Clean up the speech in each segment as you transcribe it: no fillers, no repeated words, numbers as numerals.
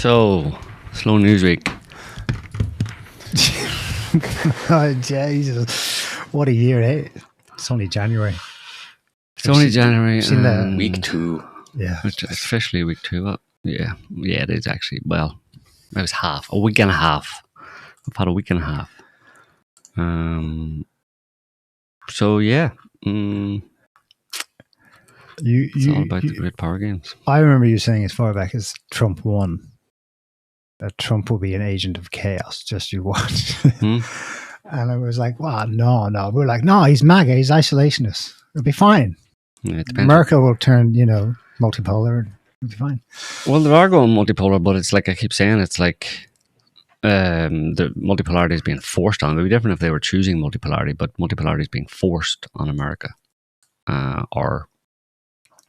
So, slow news week. Oh, Jesus. What a year, eh? It's only January. It's only January. Seen the Week 2. Yeah. It's officially week 2. Yeah, it is actually. Well, it was a week and a half. I've had a week and a half. So, yeah. It's all about the great power games. I remember you saying as far back as Trump won that Trump will be an agent of chaos. Just you watch. And I was like, wow, no. We were like, no, he's MAGA, he's isolationist. It'll be fine. Yeah, it depends. Merkel will turn, multipolar and it'll be fine. Well, they are going multipolar, but it's like I keep saying, it's like the multipolarity is being forced on. It would be different if they were choosing multipolarity, but multipolarity is being forced on America. Or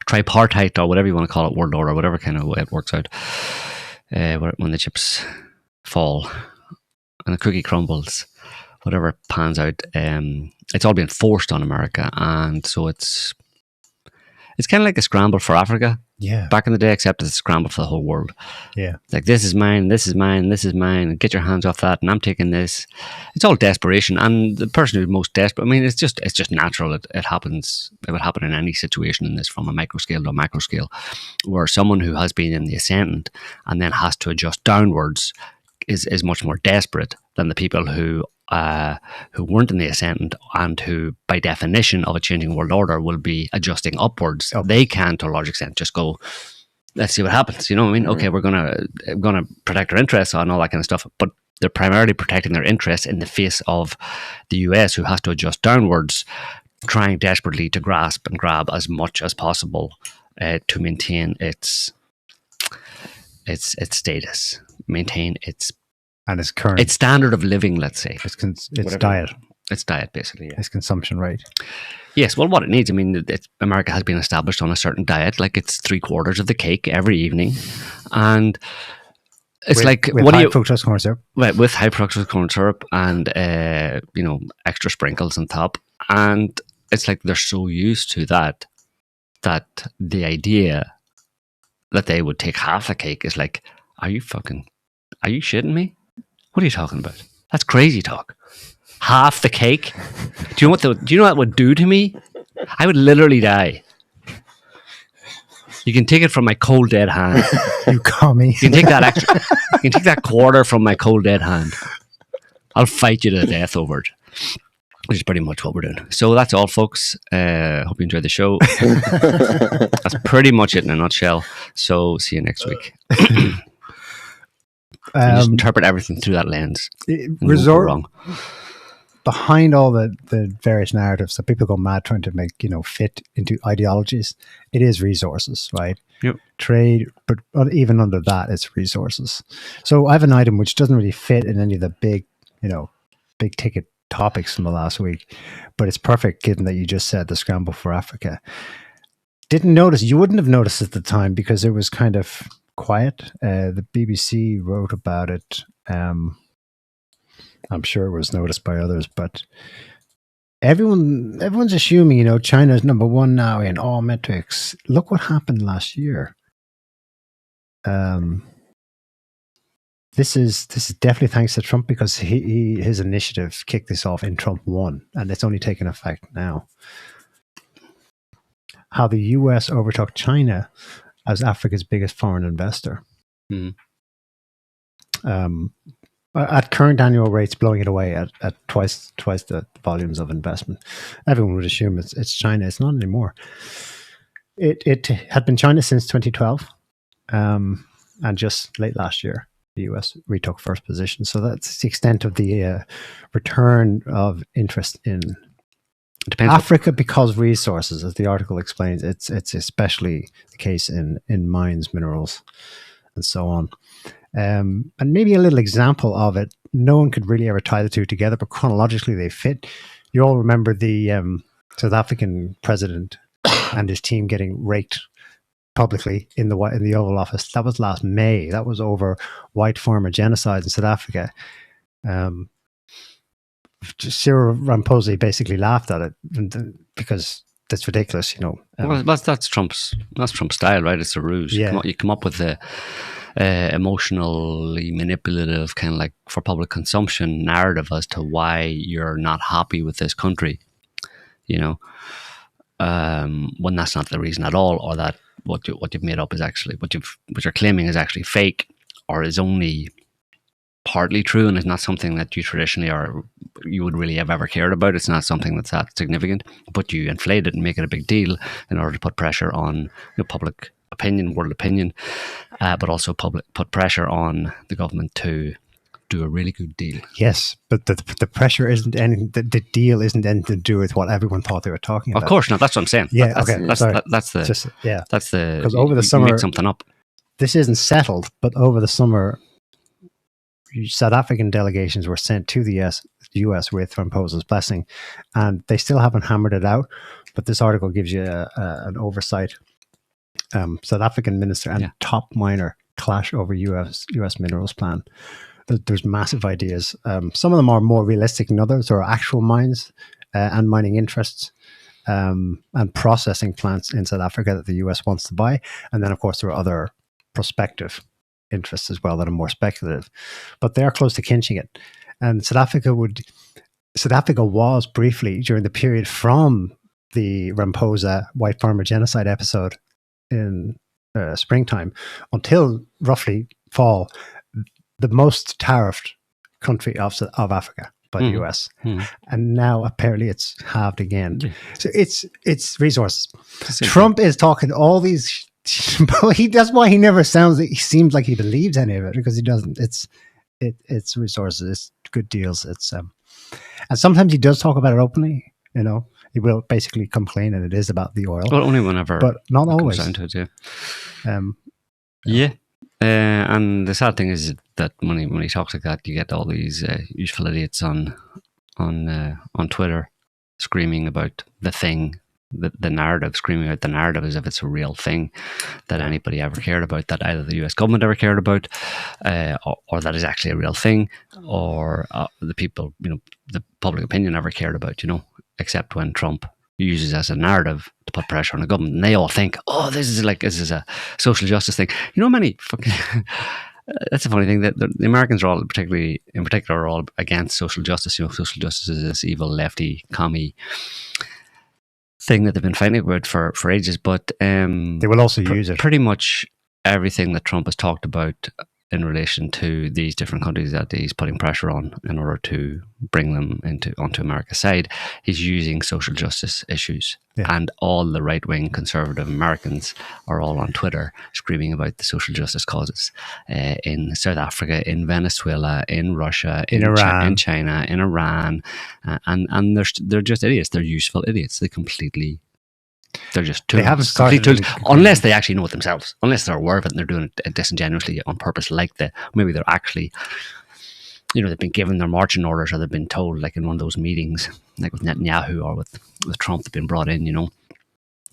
tripartite, or whatever you want to call it, world order, whatever kind of way it works out. When the chips fall and the cookie crumbles, whatever pans out, it's all being forced on America, and so it's kind of like a scramble for Africa. Yeah. Back in the day, except it's a scramble for the whole world. Yeah. Like, this is mine, this is mine, this is mine. Get your hands off that, and I'm taking this. It's all desperation, and the person who's most desperate. I mean, it's just natural. It happens. It would happen in any situation in this, from a micro scale to a macro scale, where someone who has been in the ascendant and then has to adjust downwards is much more desperate than the people who weren't in the ascendant and who, by definition of a changing world order, will be adjusting upwards. They can, to a large extent, just go, let's see what happens. You know what I mean? Okay, we're gonna protect our interests and all that kind of stuff, but they're primarily protecting their interests in the face of the US, who has to adjust downwards, trying desperately to grasp and grab as much as possible to maintain its status, maintain its current, its standard of living, let's say. Its diet. Its diet, basically. Yeah. Its consumption rate. Yes, well, what it needs, I mean, America has been established on a certain diet, like it's 3/4 of the cake every evening, and it's with high fructose corn syrup. Right, with high fructose corn syrup and extra sprinkles on top, and it's like they're so used to that the idea that they would take half the cake is like, are you shitting me? What are you talking about? That's crazy talk. Half the cake? Do you know what that would do to me? I would literally die. You can take it from my cold dead hand. You commie. You can take that you can take that quarter from my cold dead hand. I'll fight you to the death over it. Which is pretty much what we're doing. So that's all, folks. Hope you enjoyed the show. That's pretty much it in a nutshell. So see you next week. Just interpret everything through that lens. Wrong. Behind all the various narratives that people go mad trying to make, fit into ideologies, it is resources, right? Yep. Trade, but even under that, it's resources. So I have an item which doesn't really fit in any of the big ticket topics from the last week, but it's perfect given that you just said the scramble for Africa. You wouldn't have noticed at the time because it was kind of quiet. The BBC wrote about it. I'm sure it was noticed by others, but everyone's assuming, China's number one now in all metrics. Look what happened last year. This is definitely thanks to Trump, because his initiative kicked this off in Trump 1, and it's only taken effect now. How the US overtook China as Africa's biggest foreign investor. At current annual rates, blowing it away at twice the volumes of investment. Everyone would assume it's China. It's not anymore. It had been China since 2012, and just late last year, the US retook first position. So that's the extent of the return of interest in Africa, because resources, as the article explains, it's especially the case in mines, minerals, and so on. And maybe a little example of it. No one could really ever tie the two together, but chronologically they fit. You all remember the South African president and his team getting raked publicly in the Oval Office. That was last May. That was over white farmer genocide in South Africa. Cyril Ramaphosa basically laughed at it because that's ridiculous. Well, that's Trump's style, right? It's a ruse. Yeah. You come up with the emotionally manipulative kind of like for public consumption narrative as to why you're not happy with this country, when that's not the reason at all, or that what you've made up is actually what you're claiming is actually fake, or is only partly true, and it's not something that you traditionally or you would really have ever cared about. It's not something that's that significant, but you inflate it and make it a big deal in order to put pressure on public opinion, world opinion, but also put pressure on the government to do a really good deal. Yes, but the pressure isn't anything. The deal isn't anything to do with what everyone thought they were talking about. Of course not. That's what I'm saying. Yeah. That's the because over the summer, you make something up. This isn't settled, but over the summer, South African delegations were sent to the US with Ramaphosa's blessing, and they still haven't hammered it out. But this article gives you an oversight. South African minister and top miner clash over US minerals plan. There's massive ideas. Some of them are more realistic than others. There are actual mines and mining interests and processing plants in South Africa that the US wants to buy. And then, of course, there are other prospective interests as well that are more speculative. But they are close to clinching it. And South Africa was briefly, during the period from the Ramaphosa white farmer genocide episode in springtime until roughly fall, the most tariffed country of Africa by the US. And now apparently it's halved again. So it's resources. Trump is talking all these, but that's why he never he seems like he believes any of it, because he doesn't. It's resources, it's good deals. It's and sometimes he does talk about it openly, he will basically complain, and it is about the oil. Well, only whenever, but not always. Down to it, yeah. And the sad thing is that when he talks like that, you get all these useful idiots on Twitter screaming about the thing, the narrative, screaming out the narrative as if it's a real thing that anybody ever cared about, that either the US government ever cared about, or that is actually a real thing, or the people, the public opinion ever cared about, except when Trump uses as a narrative to put pressure on the government, and they all think, oh, this is a social justice thing. Many fucking that's a funny thing, that the Americans are all, in particular, are all against social justice. Social justice is this evil lefty commie thing that they've been fighting about for ages, but they will also use it. Pretty much everything that Trump has talked about in relation to these different countries that he's putting pressure on in order to bring them onto America's side, he's using social justice issues. Yeah. And all the right-wing conservative Americans are all on Twitter screaming about the social justice causes in South Africa, in Venezuela, in Russia, in Iran, in China, in Iran, and they're just idiots. They're useful idiots. They're just tools. They haven't started unless they actually know it themselves. Unless they're aware of it and they're doing it disingenuously on purpose, maybe they're actually, they've been given their marching orders, or they've been told, like in one of those meetings, like with Netanyahu or with Trump, they've been brought in,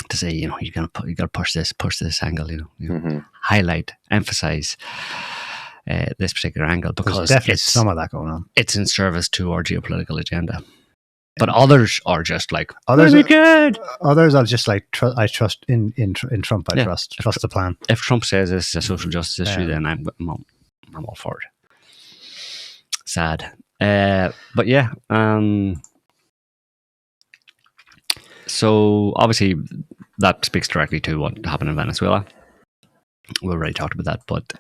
to say, you got to push this angle, highlight, emphasize this particular angle, because there's definitely some of that going on. It's in service to our geopolitical agenda. But others are just like, others are good. Others are just like, I trust in Trump. I trust the plan. If Trump says this is a social justice issue, then I'm all for it. Sad. But yeah. So obviously that speaks directly to what happened in Venezuela. We already talked about that, but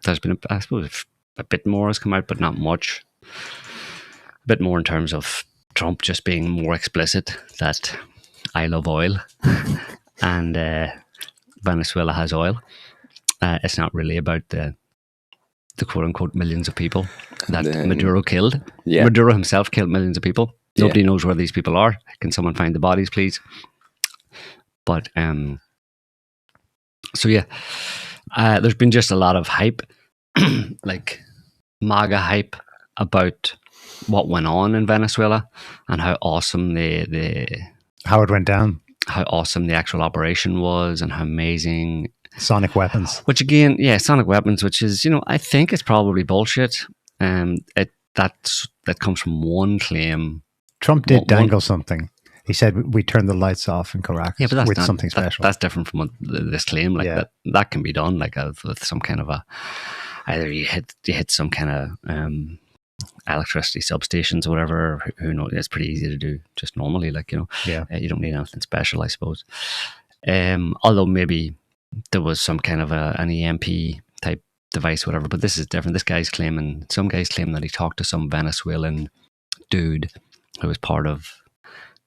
there's been, I suppose, a bit more has come out, but not much. A bit more in terms of Trump just being more explicit that I love oil and Venezuela has oil. It's not really about the quote-unquote millions of people that Maduro killed. Yeah. Maduro himself killed millions of people. Nobody knows where these people are. Can someone find the bodies, please? But, so yeah, there's been just a lot of hype, like MAGA hype about what went on in Venezuela and how awesome how it went down, how awesome the actual operation was, and how amazing sonic weapons. Which again, sonic weapons, which is, I think it's probably bullshit. That comes from one claim. Trump did dangle something. He said we turned the lights off in Caracas Yeah, but that's with not, something special. That's different from what this claim. Like that can be done like with some kind of either you hit some kind of electricity substations or whatever. Who knows? It's pretty easy to do just normally. Like, you don't need anything special, I suppose. Although maybe there was some kind of an EMP type device, whatever. But this is different. Some guys claim that he talked to some Venezuelan dude who was part of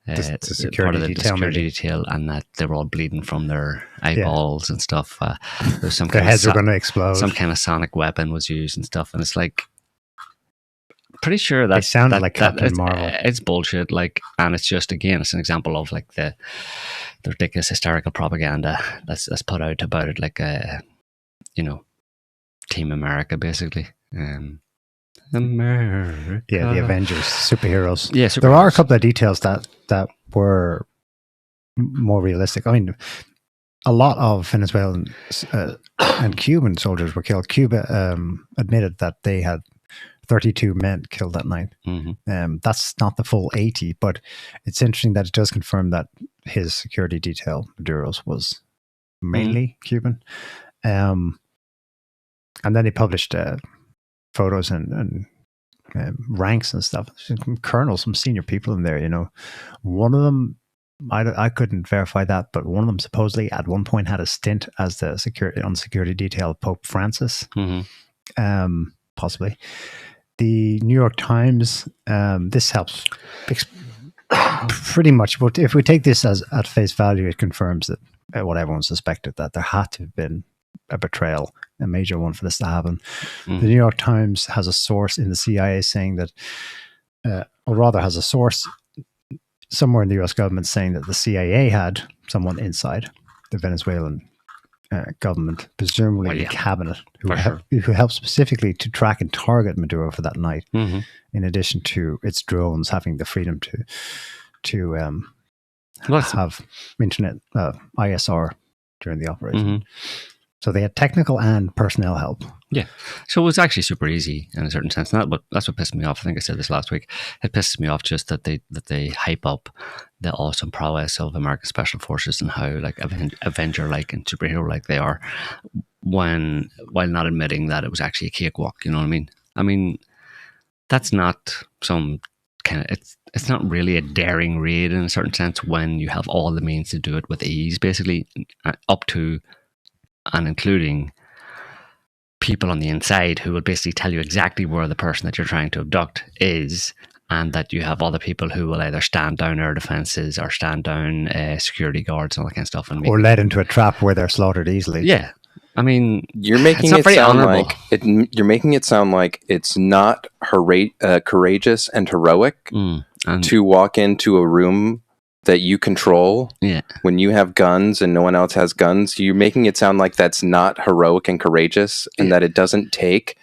the security detail, and that they were all bleeding from their eyeballs and stuff. There was their heads were going to explode. Some kind of sonic weapon was used and stuff, and it's like pretty sure that it sounded like Captain Marvel. It's bullshit. Like, and it's just it's an example of like the ridiculous hysterical propaganda that's put out about it, like Team America, basically. America. Yeah, the Avengers, superheroes. Yeah, superheroes. There are a couple of details that were more realistic. I mean, a lot of Venezuelan and Cuban soldiers were killed. Cuba admitted that they had 32 men killed that night. Mm-hmm. That's not the full 80, but it's interesting that it does confirm that his security detail, Maduro's, was mainly Cuban. And then he published photos and ranks and stuff. Some colonels, some senior people in there, One of them, I couldn't verify that, but one of them supposedly at one point had a stint as the security detail of Pope Francis. Mm-hmm. Possibly. The New York Times, this helps pretty much. But if we take this as at face value, it confirms that what everyone suspected, that there had to have been a betrayal, a major one, for this to happen. The New York Times has a source in the CIA saying that, or rather has a source somewhere in the US government saying that the CIA had someone inside the Venezuelan government, presumably the cabinet, who helped specifically to track and target Maduro for that night, in addition to its drones having the freedom to have internet ISR during the operation. So they had technical and personnel help. Yeah. So it was actually super easy in a certain sense. But that's what pissed me off. I think I said this last week. It pisses me off just that they hype up the awesome prowess of American Special Forces and how like Avenger-like and superhero-like they are, while not admitting that it was actually a cakewalk. You know what I mean? I mean, that's not some kind of it's not really a daring raid in a certain sense when you have all the means to do it with ease, basically, up to and including people on the inside who will basically tell you exactly where the person that you're trying to abduct is, and that you have other people who will either stand down air defenses or stand down security guards and all that kind of stuff, and or led into a trap where they're slaughtered easily. Yeah, I mean, you're making it sound like it's not courageous and heroic to walk into a room that you control when you have guns and no one else has guns. You're making it sound like that's not heroic and courageous, and that it doesn't take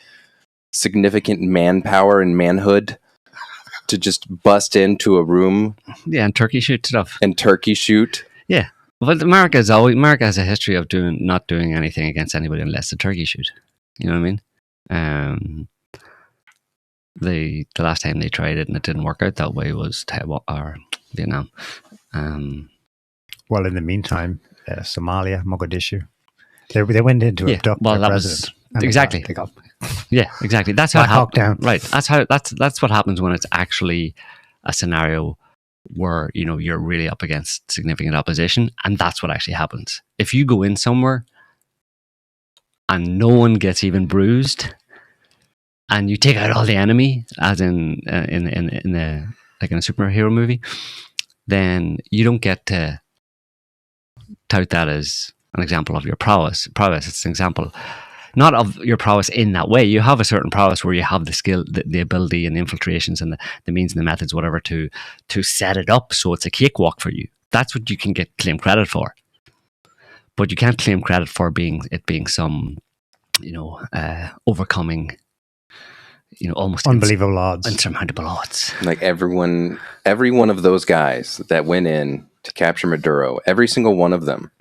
significant manpower and manhood to just bust into a room. Yeah, and turkey shoot stuff. Yeah. But America has a history of not doing anything against anybody unless the turkey shoot. You know what I mean? The last time they tried it and it didn't work out that way was Taiwan or Vietnam. Well, in the meantime, Somalia, Mogadishu, they went into abduct the president. Exactly. Yeah, exactly. That's how it happens. Right. That's what happens when it's actually a scenario where you're really up against significant opposition, and that's what actually happens. If you go in somewhere and no one gets even bruised, and you take out all the enemy, as in like in a superhero movie, then you don't get to tout that as an example of your prowess. It's an example not of your prowess in that way. You have a certain prowess where you have the skill, the ability and the infiltrations and the means and the methods, whatever, to set it up so it's a cakewalk for you. That's what you can claim credit for. But you can't claim credit for being some, overcoming, almost unbelievable odds, insurmountable odds. Like every one of those guys that went in to capture Maduro, every single one of them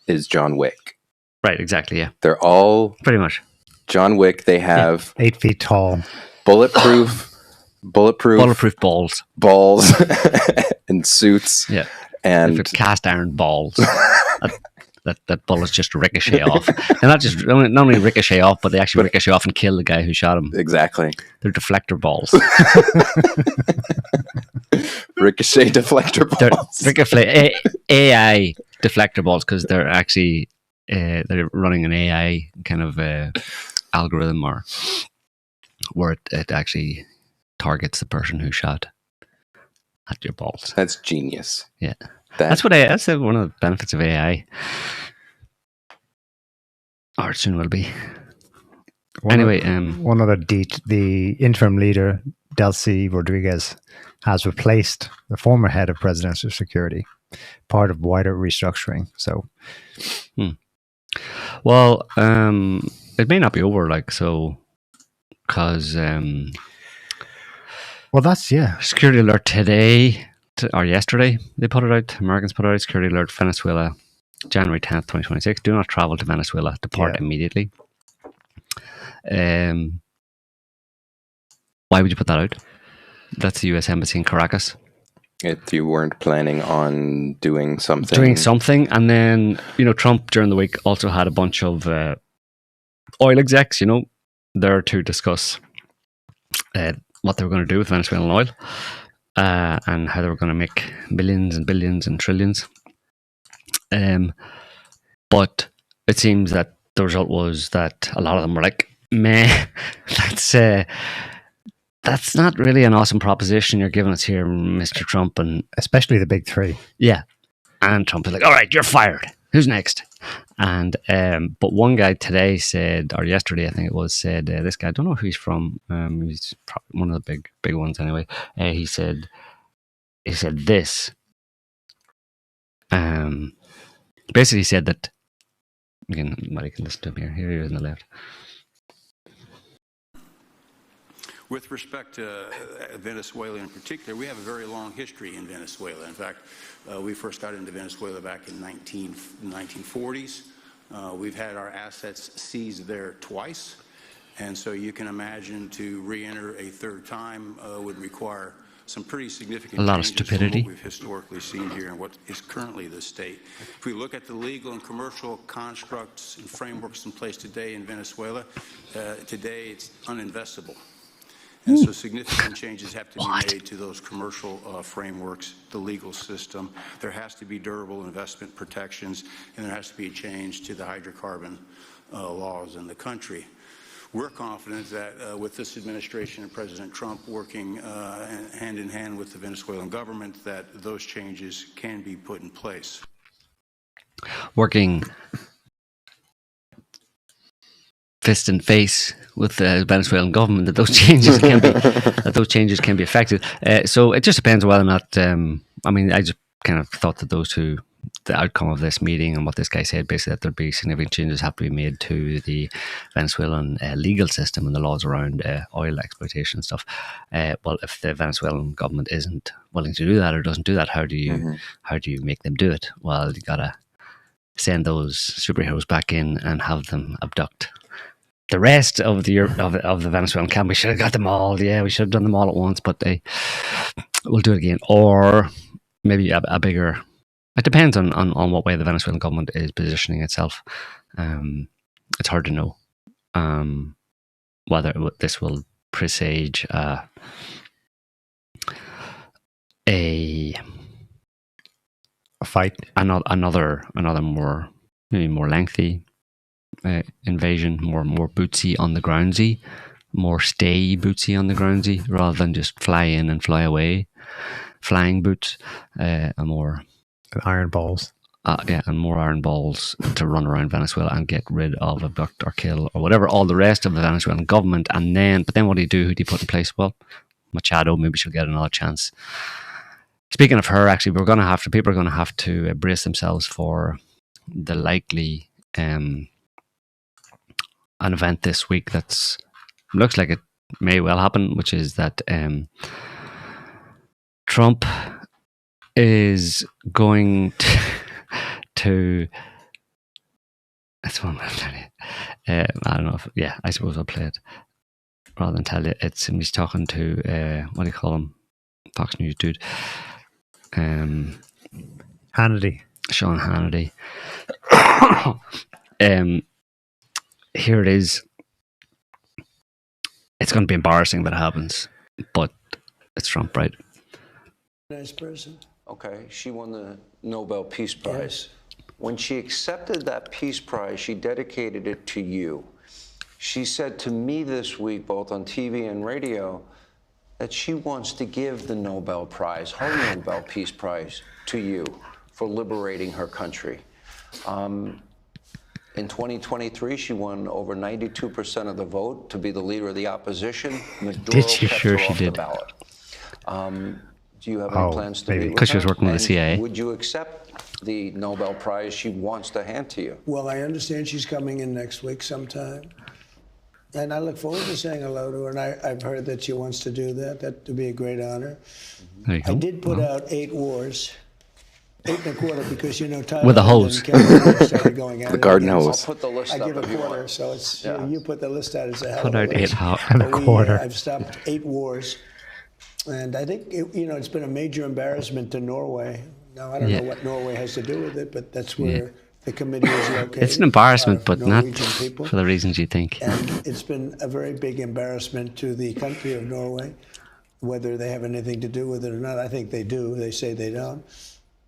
is John Wick. Right, exactly, yeah. They're all pretty much John Wick. They have 8 feet tall, bulletproof bulletproof balls, and suits. Yeah, and if cast iron balls. That bullets just ricochet off, and not only ricochet off, but they actually ricochet off and kill the guy who shot him. Exactly, they're deflector balls. Ricochet deflector balls. Ricochet AI deflector balls, because they're actually they're running an AI kind of algorithm, or where it actually targets the person who shot at your balls. That's genius. Yeah. That's one of the benefits of AI. Or it soon will be. One of the interim leader, Delcy Rodriguez, has replaced the former head of presidential security, part of wider restructuring. So, well, it may not be over, because security alert today. Or yesterday, they put it out. Americans put it out. Security alert: Venezuela, January 10th, 2026. Do not travel to Venezuela. Depart immediately. Why would you put that out? That's the U.S. Embassy in Caracas. If you weren't planning on doing something. And then, Trump during the week also had a bunch of oil execs, there to discuss what they were going to do with Venezuelan oil. And how they were going to make billions and billions and trillions. But it seems that the result was that a lot of them were like, meh, that's not really an awesome proposition you're giving us here, Mr. Trump. And especially the big three. Yeah. And Trump was like, all right, you're fired. Who's next? And but one guy today said, or yesterday I think it was, said, this guy, I don't know who he's from. He's probably one of the big ones anyway. He said this. Basically he said that, again, Mary can listen to him here. Here he is on the left. With respect to Venezuela in particular, we have a very long history in Venezuela. In fact, we first got into Venezuela back in 1940s. We've had our assets seized there twice. And so you can imagine to re-enter a third time would require some pretty significant a lot of stupidity from what we've historically seen here and what is currently the state. If we look at the legal and commercial constructs and frameworks in place today in Venezuela, today it's uninvestable. And so significant changes have to be made to those commercial frameworks, the legal system. There has to be durable investment protections, and there has to be a change to the hydrocarbon laws in the country. We're confident that with this administration and President Trump working hand in hand with the Venezuelan government, that those changes can be put in place. Working fist and face with the Venezuelan government, that those changes can be effected. So it just depends whether or not. I just kind of thought that the outcome of this meeting and what this guy said, basically that there'd be significant changes have to be made to the Venezuelan legal system and the laws around oil exploitation and stuff. Well, if the Venezuelan government isn't willing to do that or doesn't do that, how do you make them do it? Well, you gotta send those superheroes back in and have them abduct the rest of the Venezuelan camp. We should have got them all. Yeah, we should have done them all at once, but we'll do it again. Or maybe a bigger. It depends on what way the Venezuelan government is positioning itself. It's hard to know whether this will presage a fight, another more lengthy invasion, more bootsy on the groundsy, more stay bootsy on the groundsy, rather than just fly in and fly away, flying boots, a more iron balls. And more iron balls to run around Venezuela and get rid of, abduct or kill or whatever, all the rest of the Venezuelan government. But then what do you do? Who do you put in place? Well, Machado, maybe she'll get another chance. Speaking of her, actually, people are going to have to brace themselves for the likely an event this week that's looks like it may well happen, which is that Trump is going to that's one I don't know if, I suppose I'll play it. rather than tell you. It's him. He's talking to what do you call him? Fox News dude. Hannity. Sean Hannity. Here it is. It's going to be embarrassing that it happens, but it's Trump, right? Nice person. Okay, she won the Nobel Peace Prize. Yes. When she accepted that Peace Prize, she dedicated it to you. She said to me this week, both on TV and radio, that she wants to give the Nobel Prize, her Nobel Peace Prize, to you for liberating her country. In 2023, she won over 92% of the vote to be the leader of the opposition. Maduro did she? kept Sure her she off did. The ballot. Do you have any plans to meet with her? Because she was working with the CIA. Would you accept the Nobel Prize she wants to hand to you? Well, I understand she's coming in next week sometime. And I look forward to saying hello to her. And I've heard that she wants to do that. That would be a great honor. There you go. I did put out 8 wars. 8 1/4 because, you know, Thailand with a hose. Started going at the garden hose. I'll put the list I up give a if you quarter, want. so it's Yeah. you put the list out as a hell Put of a out 8 list. and a quarter. I've stopped 8 wars, and I think it's been a major embarrassment to Norway. Now I don't know what Norway has to do with it, but that's where the committee is located. It's an embarrassment, but not people. for the reasons you think. And it's been a very big embarrassment to the country of Norway, whether they have anything to do with it or not. I think they do. They say they don't.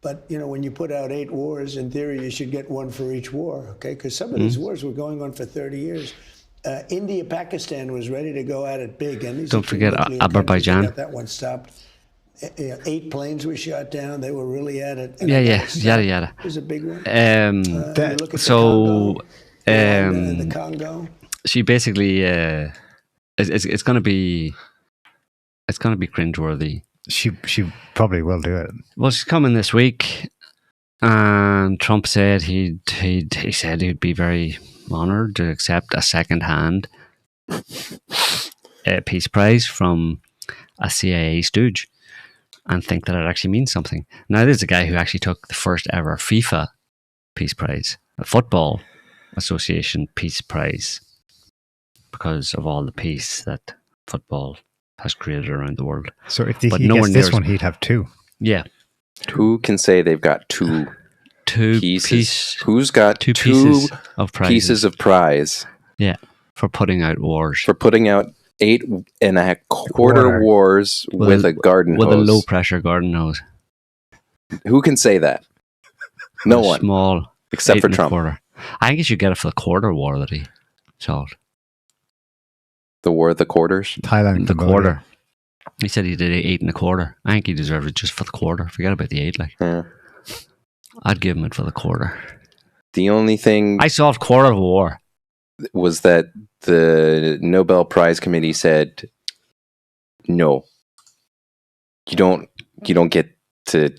But, you know, when you put out 8 wars, in theory, you should get 1 for each war, okay? Because some of these wars were going on for 30 years. India, Pakistan was ready to go at it big. And don't forget Azerbaijan. That one stopped. 8 planes were shot down. They were really at it. Yeah, yada. It was a big one. The Congo. She basically, it's going to be cringeworthy. She probably will do it. Well, she's coming this week, and Trump said he said he'd be very honoured to accept a second-hand peace prize from a CIA stooge, and think that it actually means something. Now, there's a guy who actually took the first ever FIFA Peace Prize, a Football Association Peace Prize, because of all the peace that football has created around the world. So if he gets this one, he'd have 2. Yeah. Who can say they've got 2 pieces? Who's got 2 pieces of prize? Yeah, for putting out wars. For putting out 8 1/4 wars with a garden hose. With a low-pressure garden hose. Who can say that? No one. Small. Except for Trump. I think you should get it for the quarter war that he solved. The war of the quarters? Thailand. The quarter. He said he did 8 1/4. I think he deserved it just for the quarter. Forget about the 8. Yeah. I'd give him it for the quarter. The only thing I solved quarter of a war was that the Nobel Prize Committee said, no, you don't get to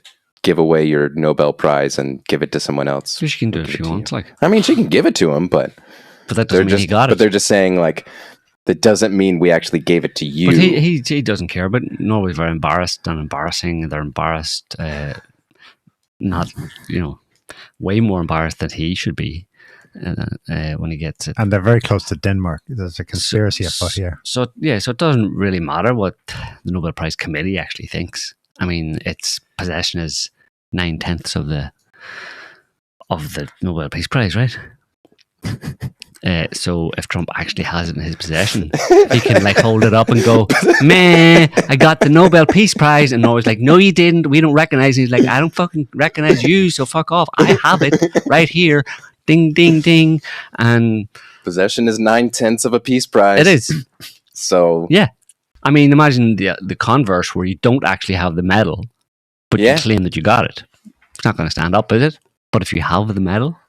give away your Nobel Prize and give it to someone else. So she can do it if she wants. I mean, she can give it to him, but that doesn't mean he got it. But they're just saying that doesn't mean we actually gave it to you. But he doesn't care. But Norway's very embarrassed and embarrassing. They're embarrassed, not way more embarrassed than he should be when he gets it. And they're very close to Denmark. There's a conspiracy afoot here. So it doesn't really matter what the Nobel Prize Committee actually thinks. I mean, its possession is 9/10 of the Nobel Peace Prize, right? So if Trump actually has it in his possession, he can hold it up and go, "Man, I got the Nobel Peace Prize," and Norway's like, "No, you didn't. We don't recognize." He's like, "I don't fucking recognize you, so fuck off. I have it right here. Ding, ding, ding." And possession is 9/10 of a peace prize. It is. So yeah, I mean, imagine the converse where you don't actually have the medal, but you claim that you got it. It's not going to stand up, is it? But if you have the medal.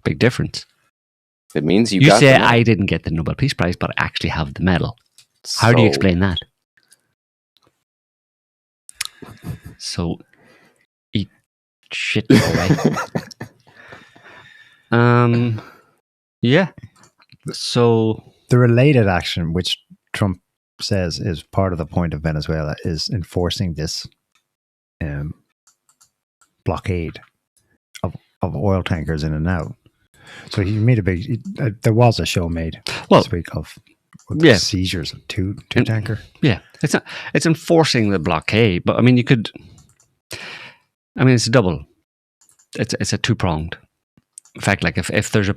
Big difference. It means you say I didn't get the Nobel Peace Prize, but I actually have the medal. How do you explain that? So, eat shit away. Yeah. So the related action, which Trump says is part of the point of Venezuela, is enforcing this blockade of oil tankers in and out. So he made there was a show made this week of with seizures of two tanker. Yeah, it's enforcing the blockade, but I mean, it's a double. It's a two-pronged effect. Like if there's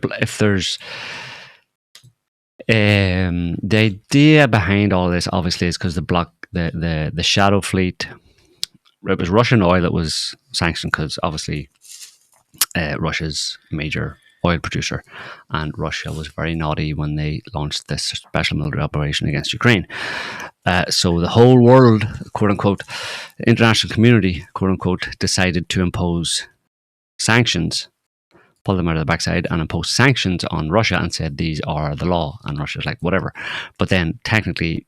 the idea behind all this obviously is because the shadow fleet. It was Russian oil that was sanctioned because obviously Russia's major oil producer, and Russia was very naughty when they launched this special military operation against Ukraine. So the whole world, quote unquote, the international community, quote unquote, decided to impose sanctions, pull them out of the backside and impose sanctions on Russia and said these are the law. And Russia's like, whatever. But then technically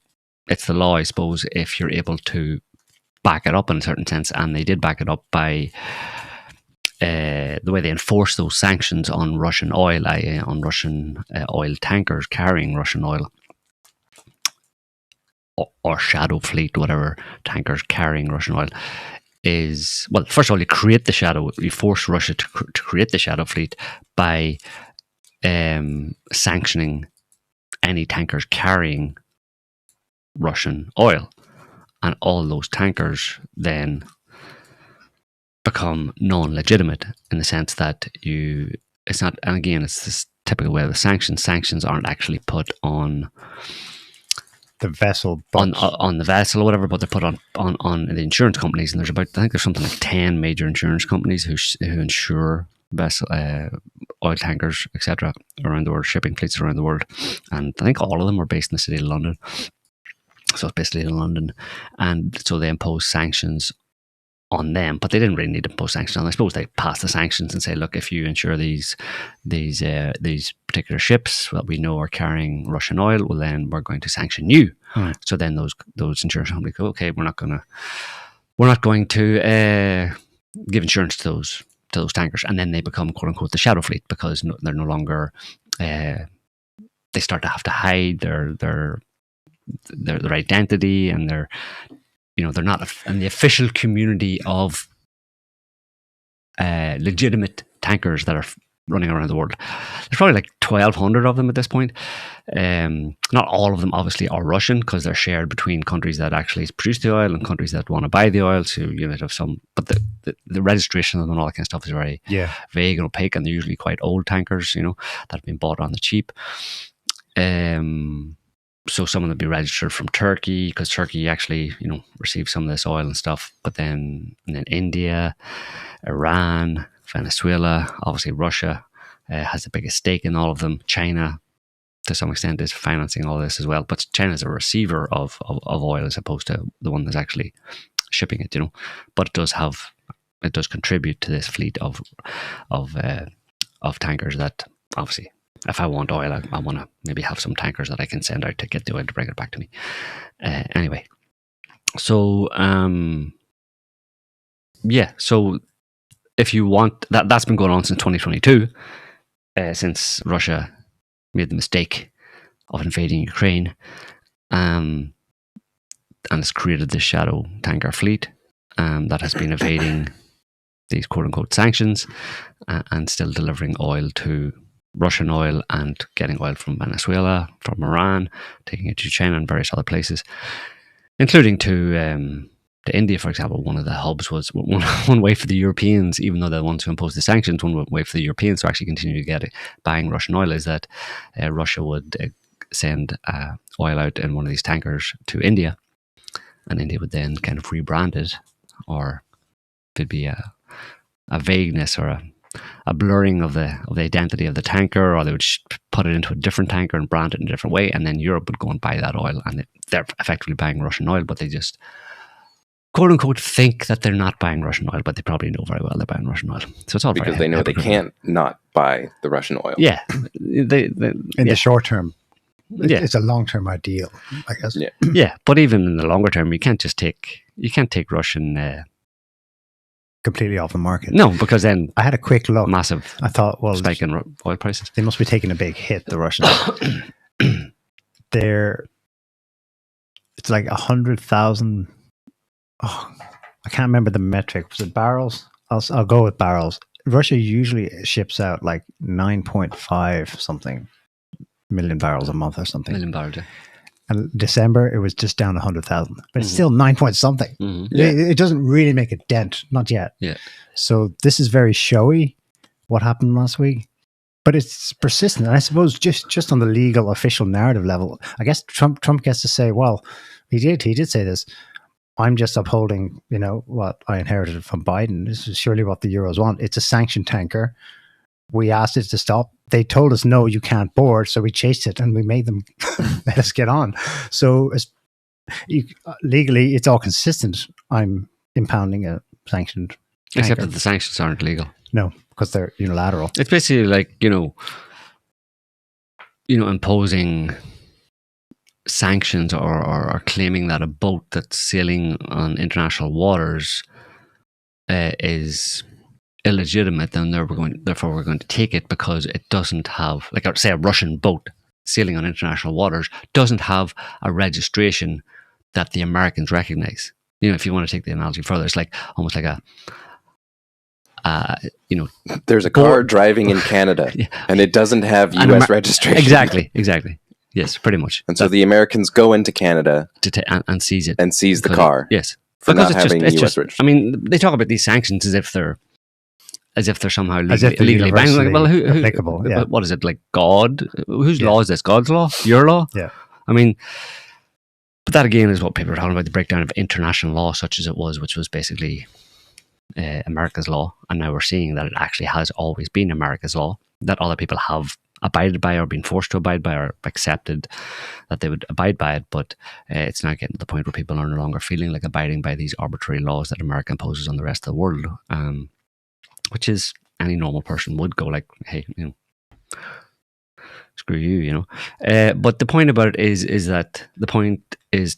it's the law, I suppose, if you're able to back it up in a certain sense. And they did back it up by the way they enforced those sanctions on Russian oil, on Russian oil tankers carrying Russian oil, or shadow fleet, whatever, tankers carrying Russian oil, is, well, first of all, you force Russia to create the shadow fleet by sanctioning any tankers carrying Russian oil. And all those tankers then become non-legitimate in the sense that it's not, and again, it's this typical way of the sanctions. Sanctions aren't actually put on the vessel, on the vessel or whatever, but they're put on the insurance companies. And I think there's something like 10 major insurance companies who insure vessel, oil tankers, etc., around the world, shipping fleets around the world. And I think all of them are based in the city of London. So it's basically in London. And so they impose sanctions on them, but they didn't really need to impose sanctions on them. I suppose they passed the sanctions and say, look, if you insure these particular ships that we know are carrying Russian oil, well, then we're going to sanction you. So then those insurance companies go, okay, we're not going to give insurance to those tankers, and then they become, quote unquote, the shadow fleet, because they're no longer. They start to have to hide their identity, and they're not in the official community of legitimate tankers that are running around the world. There's probably like 1,200 of them at this point. Not all of them obviously are Russian, because they're shared between countries that actually produce the oil and countries that want to buy the oil. So have some, but the registration of them and all that kind of stuff is very vague and opaque, and they're usually quite old tankers, that have been bought on the cheap. So some of them be registered from Turkey, because Turkey actually, receives some of this oil and stuff. But then India, Iran, Venezuela, obviously Russia has the biggest stake in all of them. China, to some extent, is financing all this as well. But China is a receiver of oil as opposed to the one that's actually shipping it, But it does contribute to this fleet of tankers that obviously, if I want oil, I want to maybe have some tankers that I can send out to get the oil to bring it back to me. Anyway, so so if you want that's been going on since 2022, since Russia made the mistake of invading Ukraine, and it's created this shadow tanker fleet that has been evading these quote unquote sanctions and still delivering oil to Russian oil and getting oil from Venezuela, from Iran, taking it to China and various other places, including to India, for example. One of the hubs was one way for the Europeans, even though they're the ones who imposed the sanctions, one way for the Europeans to actually continue to get buying Russian oil is that Russia would send oil out in one of these tankers to India, and India would then kind of rebrand it, or could be a vagueness or a blurring of the identity of the tanker, or they would put it into a different tanker and brand it in a different way, and then Europe would go and buy that oil, and they're effectively buying Russian oil, but they just quote unquote think that they're not buying Russian oil, but they probably know very well they're buying Russian oil. So it's all because they know they can't not buy the Russian oil. Yeah, in the short term. It's a long-term ideal, I guess. Yeah, but even in the longer term, you can't take Russian completely off the market. No, because then I had a quick look. Massive. I thought, well, spike in oil prices. They must be taking a big hit. The Russians. It's like 100,000. Oh, I can't remember the metric. Was it barrels? I'll go with barrels. Russia usually ships out like 9.5 something million barrels a month or something. Million barrels. Yeah. And December, it was just down 100,000. But it's still 9 point something. It doesn't really make a dent. Not yet. Yeah. So this is very showy, what happened last week. But it's persistent. And I suppose just on the legal official narrative level, I guess Trump gets to say, well, he did say this. I'm just upholding, what I inherited from Biden. This is surely what the Euros want. It's a sanctioned tanker. We asked it to stop. They told us, no, you can't board. So we chased it and we made them let us get on. So legally, it's all consistent. I'm impounding a sanctioned tanker. Except that the sanctions aren't legal. No, because they're unilateral. It's basically like, imposing sanctions or claiming that a boat that's sailing on international waters is illegitimate, then therefore we're going to take it because it doesn't have, like, say, a Russian boat sailing on international waters doesn't have a registration that the Americans recognize. If you want to take the analogy further, it's like almost like there's a car driving in Canada and it doesn't have U.S. registration. Exactly. Yes, pretty much. And so the Americans go into Canada and seize it. And seize the car. Yes. For not having U.S. registration. I mean, they talk about these sanctions as if they're somehow legally binding. Like, well, who applicable? Yeah. What is it, like God? Whose law is this? God's law? Your law? Yeah. I mean, but that again is what people are talking about, the breakdown of international law, such as it was, which was basically America's law. And now we're seeing that it actually has always been America's law, that other people have abided by or been forced to abide by or accepted that they would abide by it. But it's now getting to the point where people are no longer feeling like abiding by these arbitrary laws that America imposes on the rest of the world. Which is, any normal person would go like, hey, screw you, But the point about it is that the point is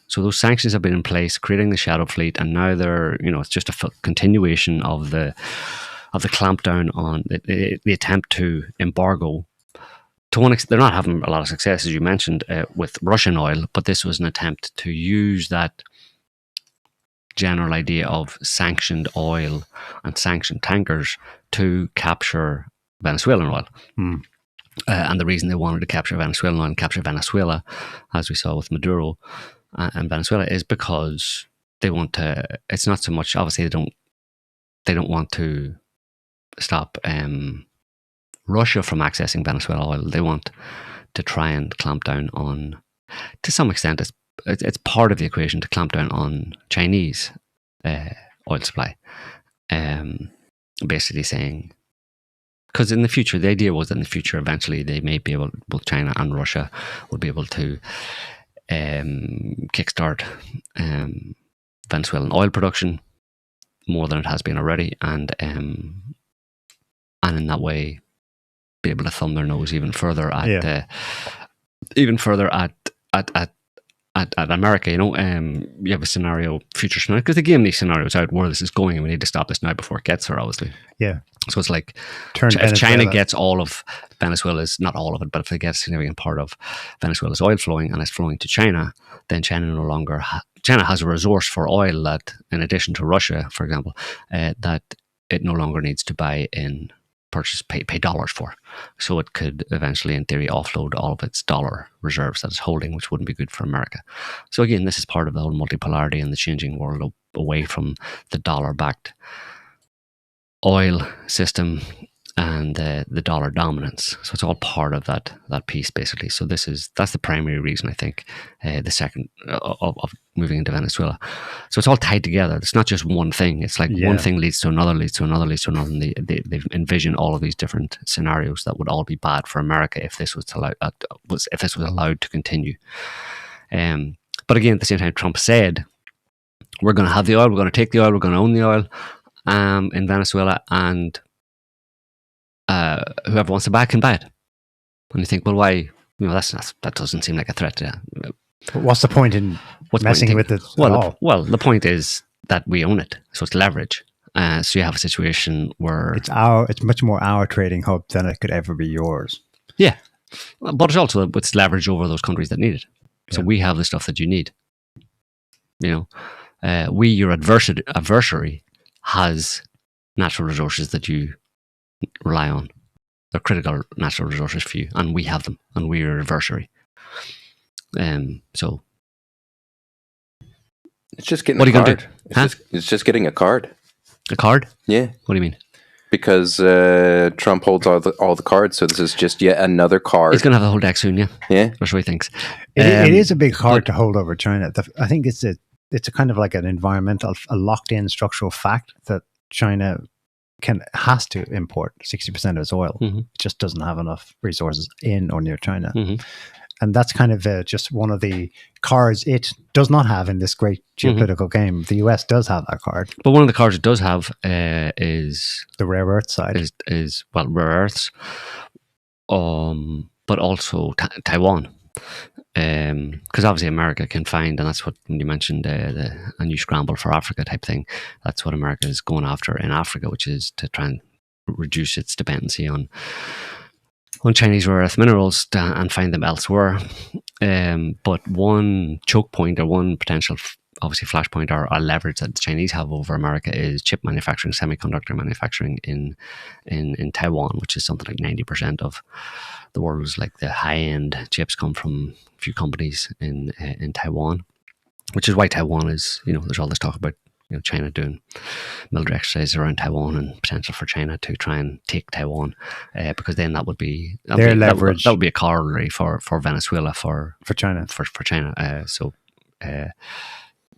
so those sanctions have been in place, creating the shadow fleet, and now they're, it's just a continuation of the clampdown on the attempt to embargo. To one extent, they're not having a lot of success, as you mentioned, with Russian oil, but this was an attempt to use that general idea of sanctioned oil and sanctioned tankers to capture Venezuelan oil. And the reason they wanted to capture Venezuelan oil and capture Venezuela, as we saw with Maduro and Venezuela, is because they want to, it's not so much, obviously they don't want to stop Russia from accessing Venezuela oil. They want to try and clamp down on, to some extent, it's part of the equation to clamp down on Chinese oil supply. Basically saying, because in the future, the idea was that in the future, eventually they may be able, both China and Russia would be able to kickstart Venezuelan oil production more than it has been already, and in that way be able to thumb their nose even further at America. You have a scenario, future scenario, because they gave these scenarios out where this is going, and we need to stop this now before it gets there, obviously. Yeah. So it's like, if China gets all of Venezuela's, not all of it, but if they get a significant part of Venezuela's oil flowing and it's flowing to China, then China no longer China has a resource for oil that, in addition to Russia, for example, that it no longer needs to buy in pay dollars for. So it could eventually, in theory, offload all of its dollar reserves that it's holding, which wouldn't be good for America. So again, this is part of the whole multipolarity and the changing world away from the dollar-backed oil system and the dollar dominance. So it's all part of that piece, basically. So that's the primary reason, I think, the second of moving into Venezuela. So it's all tied together. It's not just one thing. It's like one thing leads to another, leads to another, leads to another. And they've envisioned all of these different scenarios that would all be bad for America if this was allowed to continue. But again, at the same time, Trump said, we're going to have the oil, we're going to take the oil, we're going to own the oil in Venezuela, and whoever wants to buy it can buy it. And you think, well, why? That doesn't seem like a threat to. What's the point in messing with it? Well, the point is that we own it, so it's leverage. So you have a situation where it's much more our trading hub than it could ever be yours. Yeah, but it's also it's leverage over those countries that need it. So we have the stuff that you need. Your adversary, has natural resources that you rely on. They're critical natural resources for you, and we have them, and we're your adversary. So it's just getting. What are you going to do? It's just getting a card. A card? Yeah. What do you mean? Because Trump holds all the cards, so this is just yet another card. He's going to have the whole deck soon, yeah. Yeah. That's what he thinks. It is a big card to hold over China. I think it's a kind of like an environmental, a locked-in structural fact that China has to import 60% of its oil. Mm-hmm. It just doesn't have enough resources in or near China. Mm-hmm. And that's kind of just one of the cards it does not have in this great geopolitical game. The US does have that card. But one of the cards it does have is... the rare earth side. Is rare earths, but also Taiwan. Because obviously America can find, and that's what you mentioned, a new scramble for Africa type thing. That's what America is going after in Africa, which is to try and reduce its dependency on Chinese rare earth minerals and find them elsewhere. But one choke point or one potential, obviously flashpoint or leverage that the Chinese have over America is chip manufacturing, semiconductor manufacturing in Taiwan, which is something like 90% of the world's like the high-end chips come from a few companies in Taiwan, which is why Taiwan is, there's all this talk about China doing military exercises around Taiwan and potential for China to try and take Taiwan, because then that would be their leverage. That would be a corollary for Venezuela for China. For China. So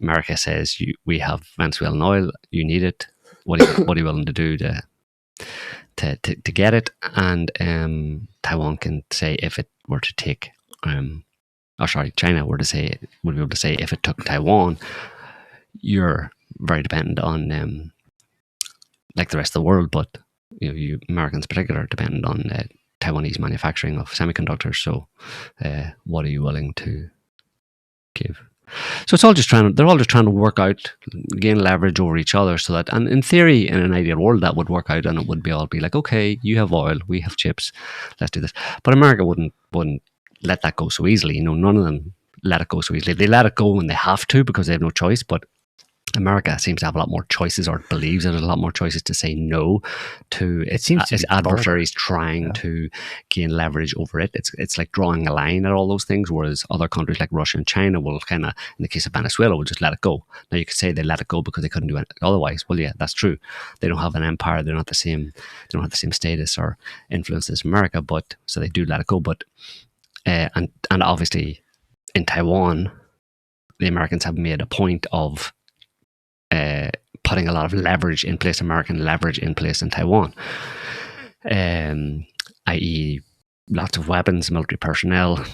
America says we have Venezuelan oil. You need it. What are you willing to do to get it? And Taiwan can say if it were to take, China would be able to say if it took Taiwan, you're very dependent on, like the rest of the world, but you Americans in particular are dependent on Taiwanese manufacturing of semiconductors. So, what are you willing to give? So they're all just trying to work out, gain leverage over each other, so that, and in theory, in an ideal world, that would work out, and it would all be like, okay, you have oil, we have chips, let's do this. But America wouldn't let that go so easily. None of them let it go so easily. They let it go when they have to because they have no choice, but America seems to have a lot more choices, or believes there's a lot more choices to say no to its adversaries trying to gain leverage over it. It's like drawing a line at all those things, whereas other countries like Russia and China will kind of, in the case of Venezuela, will just let it go. Now you could say they let it go because they couldn't do it otherwise. Well, yeah, that's true. They don't have an empire. They're not the same. They don't have the same status or influence as America, but so they do let it go. But and obviously in Taiwan, the Americans have made a point of putting a lot of leverage in place, American leverage in place in Taiwan, i.e. lots of weapons, military personnel.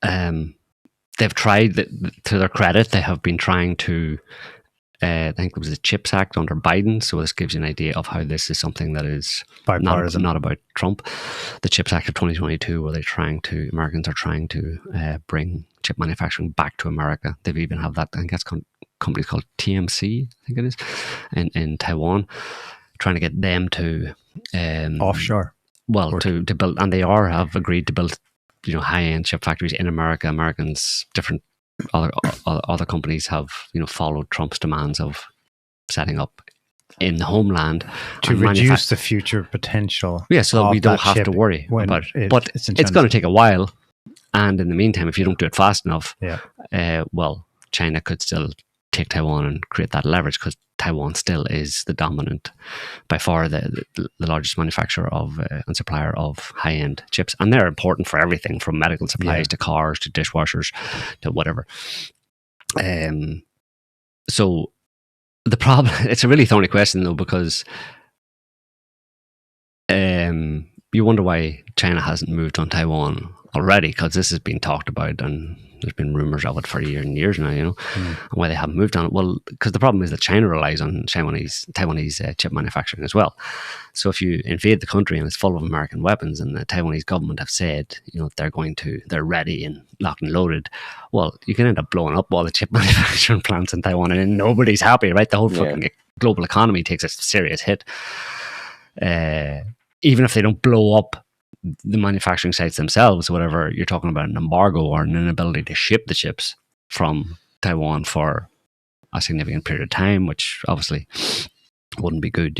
They've tried, to their credit, they have been trying to, I think it was the CHIPS Act under Biden, so this gives you an idea of how this is something that is bipartisan, not about Trump. The CHIPS Act of 2022, where Americans are trying to bring chip manufacturing back to America. They've even have that, I think that's companies called TMC, I think it is, in Taiwan, trying to get them to offshore. Well, to build, and they have agreed to build, high-end chip factories in America. Different other companies have, followed Trump's demands of setting up in the homeland to reduce the future potential. Yeah, so that we don't have to worry about it. But it's going to take a while, and in the meantime, if you don't do it fast enough, China could still take Taiwan and create that leverage, because Taiwan still is the dominant, by far the largest manufacturer of and supplier of high-end chips, and they're important for everything from medical supplies to cars to dishwashers to whatever. So the problem, it's a really thorny question though, because you wonder why China hasn't moved on Taiwan already, because this has been talked about and there's been rumors of it for years and years now, and why they haven't moved on it. Well, because the problem is that China relies on Taiwanese chip manufacturing as well. So if you invade the country and it's full of American weapons, and the Taiwanese government have said, they're ready and locked and loaded, well, you can end up blowing up all the chip manufacturing plants in Taiwan, and then nobody's happy, right? The whole fucking global economy takes a serious hit. Even if they don't blow up the manufacturing sites themselves, whatever, you're talking about an embargo or an inability to ship the chips from Taiwan for a significant period of time, which obviously wouldn't be good,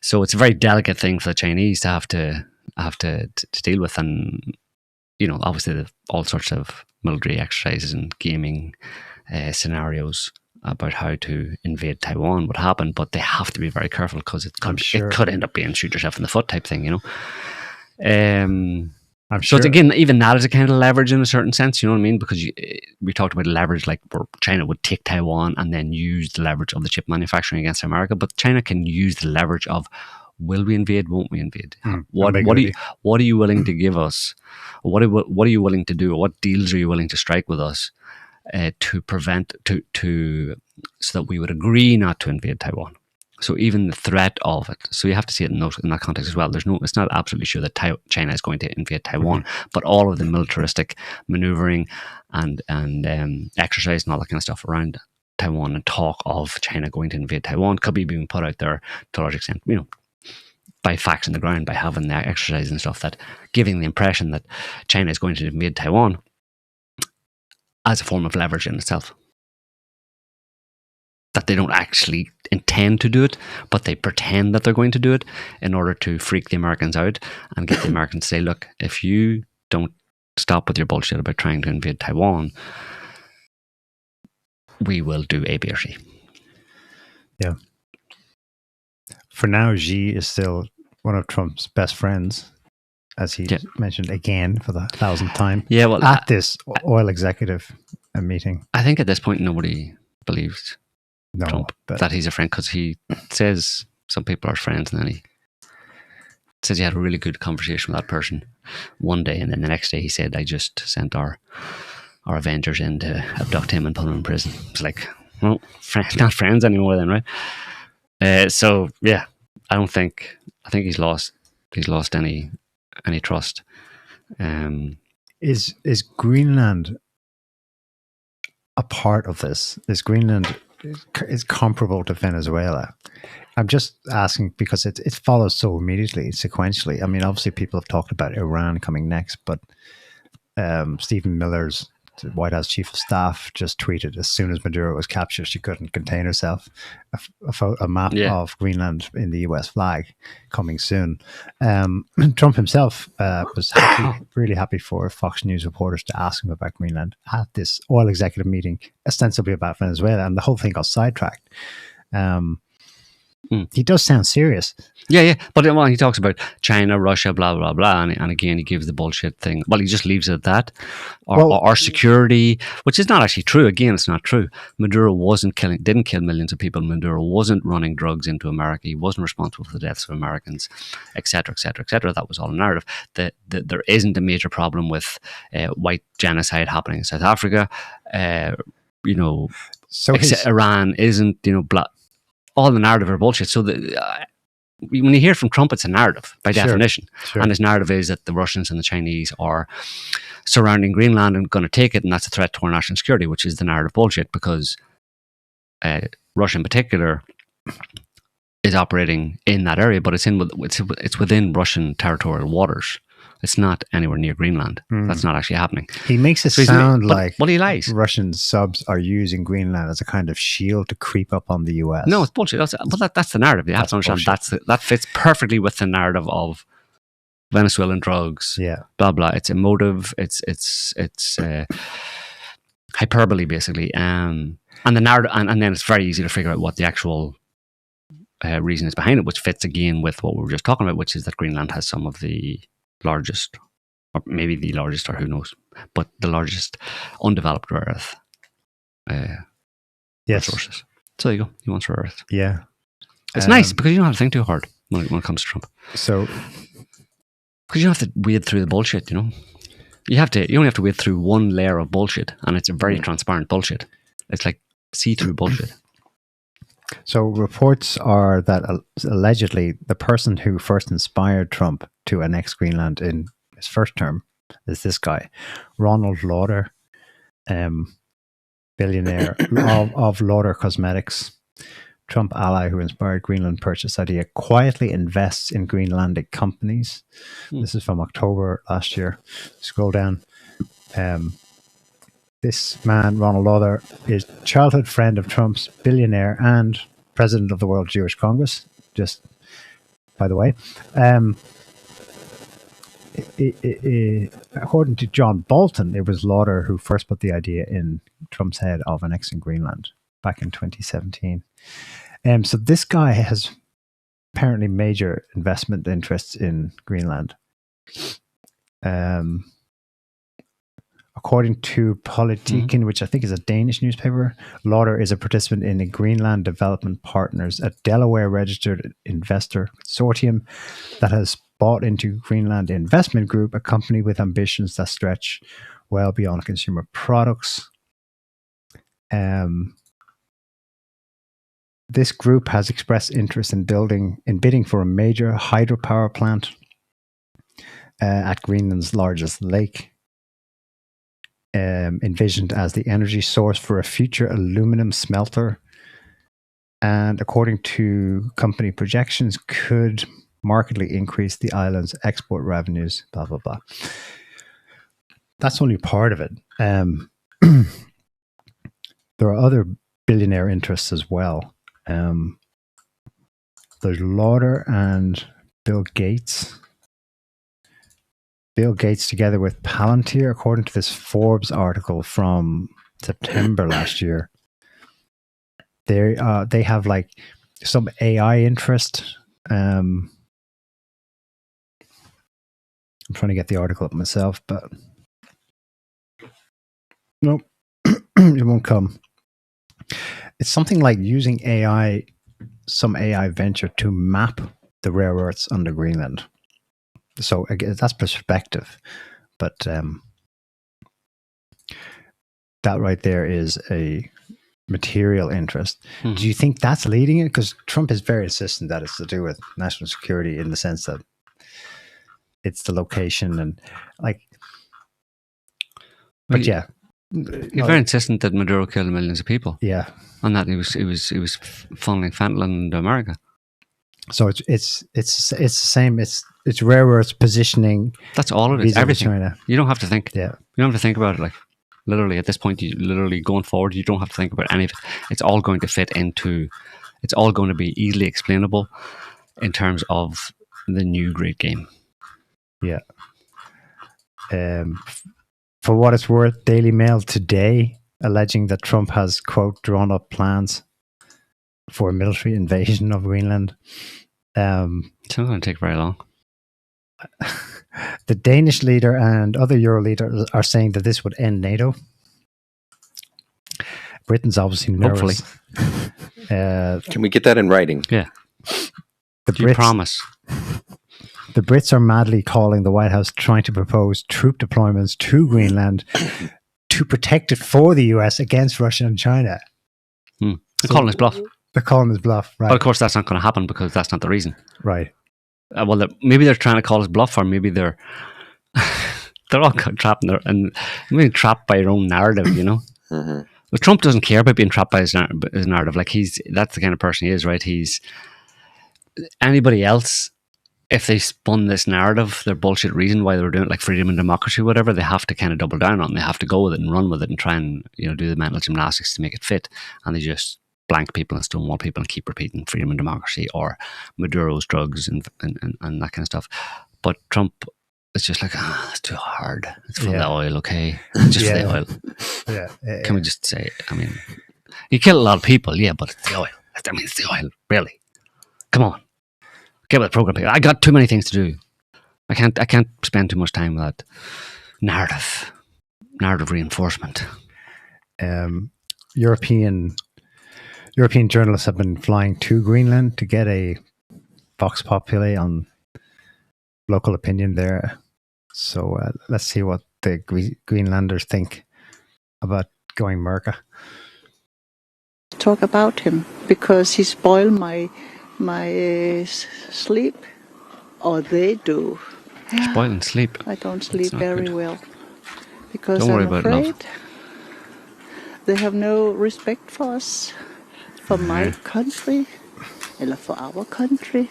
So it's a very delicate thing for the Chinese to have to deal with, and obviously all sorts of military exercises and gaming scenarios about how to invade Taiwan would happen, but they have to be very careful because it could end up being shoot yourself in the foot type thing, I'm sure. So again, even that is a kind of leverage in a certain sense, you know what I mean? Because we talked about leverage, like where China would take Taiwan and then use the leverage of the chip manufacturing against America, but China can use the leverage of, will we invade, won't we invade? What are you willing to give us? What are you willing to do? What deals are you willing to strike with us to prevent, so that we would agree not to invade Taiwan? So even the threat of it. So you have to see it in that context as well. It's not absolutely sure that China is going to invade Taiwan, but all of the militaristic maneuvering and exercise and all that kind of stuff around Taiwan and talk of China going to invade Taiwan could be being put out there to a large extent, by facts on the ground, by having the exercise and stuff, that giving the impression that China is going to invade Taiwan as a form of leverage in itself. That they don't actually intend to do it, but they pretend that they're going to do it in order to freak the Americans out and get the Americans to say, look, if you don't stop with your bullshit about trying to invade Taiwan, we will do A, B, or C. Yeah. For now, Xi is still one of Trump's best friends, as he mentioned again for the 1,000th time. Yeah, well, at this oil executive meeting. I think at this point nobody believes Trump that he's a friend, because he says some people are friends, and then he says he had a really good conversation with that person one day, and then the next day he said, I just sent our Avengers in to abduct him and put him in prison. It's like, well, not friends anymore then, right? So yeah, I think he's lost any trust. Is Greenland a part of this? Is Greenland is comparable to Venezuela? I'm just asking because it follows so immediately, sequentially. I mean, obviously people have talked about Iran coming next, but Stephen Miller's White House chief of staff just tweeted, as soon as Maduro was captured, she couldn't contain herself, a map of Greenland in the US flag coming soon. Trump himself was really happy for Fox News reporters to ask him about Greenland at this oil executive meeting, ostensibly about Venezuela, and the whole thing got sidetracked. He does sound serious. Yeah. But when he talks about China, Russia, blah, blah, blah, and again, he gives the bullshit thing. Well, he just leaves it at that. Or security, which is not actually true. Again, it's not true. Maduro didn't kill millions of people. Maduro wasn't running drugs into America. He wasn't responsible for the deaths of Americans, etc., etc., etc. That was all a narrative. There isn't a major problem with white genocide happening in South Africa. Iran isn't, all the narrative are bullshit. So when you hear from Trump, it's a narrative by definition. Sure. And his narrative is that the Russians and the Chinese are surrounding Greenland and going to take it, and that's a threat to our national security, which is the narrative bullshit, because Russia in particular is operating in that area, but it's within Russian territorial waters. It's not anywhere near Greenland. That's not actually happening. He makes it sound like he lies. Russian subs are using Greenland as a kind of shield to creep up on the US. No, it's bullshit. That's the narrative. You have to understand that fits perfectly with the narrative of Venezuelan drugs. Yeah, blah blah. It's emotive. It's hyperbole basically. And the narrative, and then it's very easy to figure out what the actual reason is behind it, which fits again with what we were just talking about, which is that Greenland has some of the largest, or maybe the largest, or who knows, but the largest undeveloped rare earth resources. So there you go. He wants rare earth. Yeah. It's nice because you don't have to think too hard when it comes to Trump. So, because you don't have to wade through the bullshit, You only have to wade through one layer of bullshit, and it's a very transparent bullshit. It's like see-through bullshit. So reports are that allegedly the person who first inspired Trump to annex Greenland in his first term is this guy, Ronald Lauder, billionaire of Lauder Cosmetics, Trump ally who inspired Greenland purchase idea, quietly invests in Greenlandic companies. This is from October last year. Scroll down. This man, Ronald Lauder, is childhood friend of Trump's, billionaire and president of the World Jewish Congress, just by the way. according to John Bolton, it was Lauder who first put the idea in Trump's head of annexing Greenland back in 2017. So this guy has apparently major investment interests in Greenland. According to Politiken, which I think is a Danish newspaper, Lauder is a participant in the Greenland Development Partners, a Delaware-registered investor consortium that has bought into Greenland Investment Group, a company with ambitions that stretch well beyond consumer products. This group has expressed interest in bidding for a major hydropower plant at Greenland's largest lake, envisioned as the energy source for a future aluminum smelter, and according to company projections, could markedly increase the island's export revenues, blah, blah, blah. That's only part of it. There are other billionaire interests as well. There's Lauder and Bill Gates. Bill Gates together with Palantir, according to this Forbes article from September last year. They have like some AI interest. I'm trying to get the article up myself, but nope, it won't come. It's something like using some AI venture to map the rare earths under Greenland. So again, that's perspective, but that right there is a material interest. Do you think that's leading it? Because Trump is very insistent that it's to do with national security in the sense that it's the location and like. But yeah, he's very insistent that Maduro killed millions of people. Yeah, and that he was funneling fentanyl into America. So it's the same. It's rare earths positioning. That's all it is. Everything. China. You don't have to think. Yeah. You don't have to think about it. Like literally at this point, you literally going forward, you don't have to think about any of it. It's all going to fit into. It's all going to be easily explainable in terms of the new great game. Yeah. For what it's worth, Daily Mail today alleging that Trump has, quote, drawn up plans for a military invasion of Greenland. It's not going to take very long. The Danish leader and other Euro leaders are saying that this would end NATO. Britain's obviously nervous. Hopefully. Can we get that in writing? Yeah. The promise. The Brits are madly calling the White House trying to propose troop deployments to Greenland to protect it for the US against Russia and China. They're calling his bluff. They're calling his bluff, right? But of course, that's not going to happen because that's not the reason. Right. Well, maybe they're trying to call his bluff, or maybe they're all trapped and maybe trapped by their own narrative, you know. But Trump doesn't care about being trapped by his narrative. Like that's the kind of person he is, right? He's anybody else. If they spun this narrative, their bullshit reason why they were doing it, like freedom and democracy, whatever, they have to kind of double down on. They have to go with it and run with it and try and do the mental gymnastics to make it fit. And they just blank people and stonewall people and keep repeating freedom and democracy or Maduro's drugs and that kind of stuff. But Trump, it's just like, it's too hard. It's for the oil, okay? Just for the oil. Yeah. Can we just say, I mean, he killed a lot of people, yeah, but it's the oil. I mean, it's the oil, really. Come on. Get with the program. I got too many things to do. I can't spend too much time with that narrative reinforcement. European journalists have been flying to Greenland to get a vox populi on local opinion there. So let's see what the Greenlanders think about going Merca. Talk about him because he spoiled my sleep, or they do. Spoiling sleep. I don't sleep very well because don't worry I'm about afraid love. They have no respect for us, for my country, or for our country.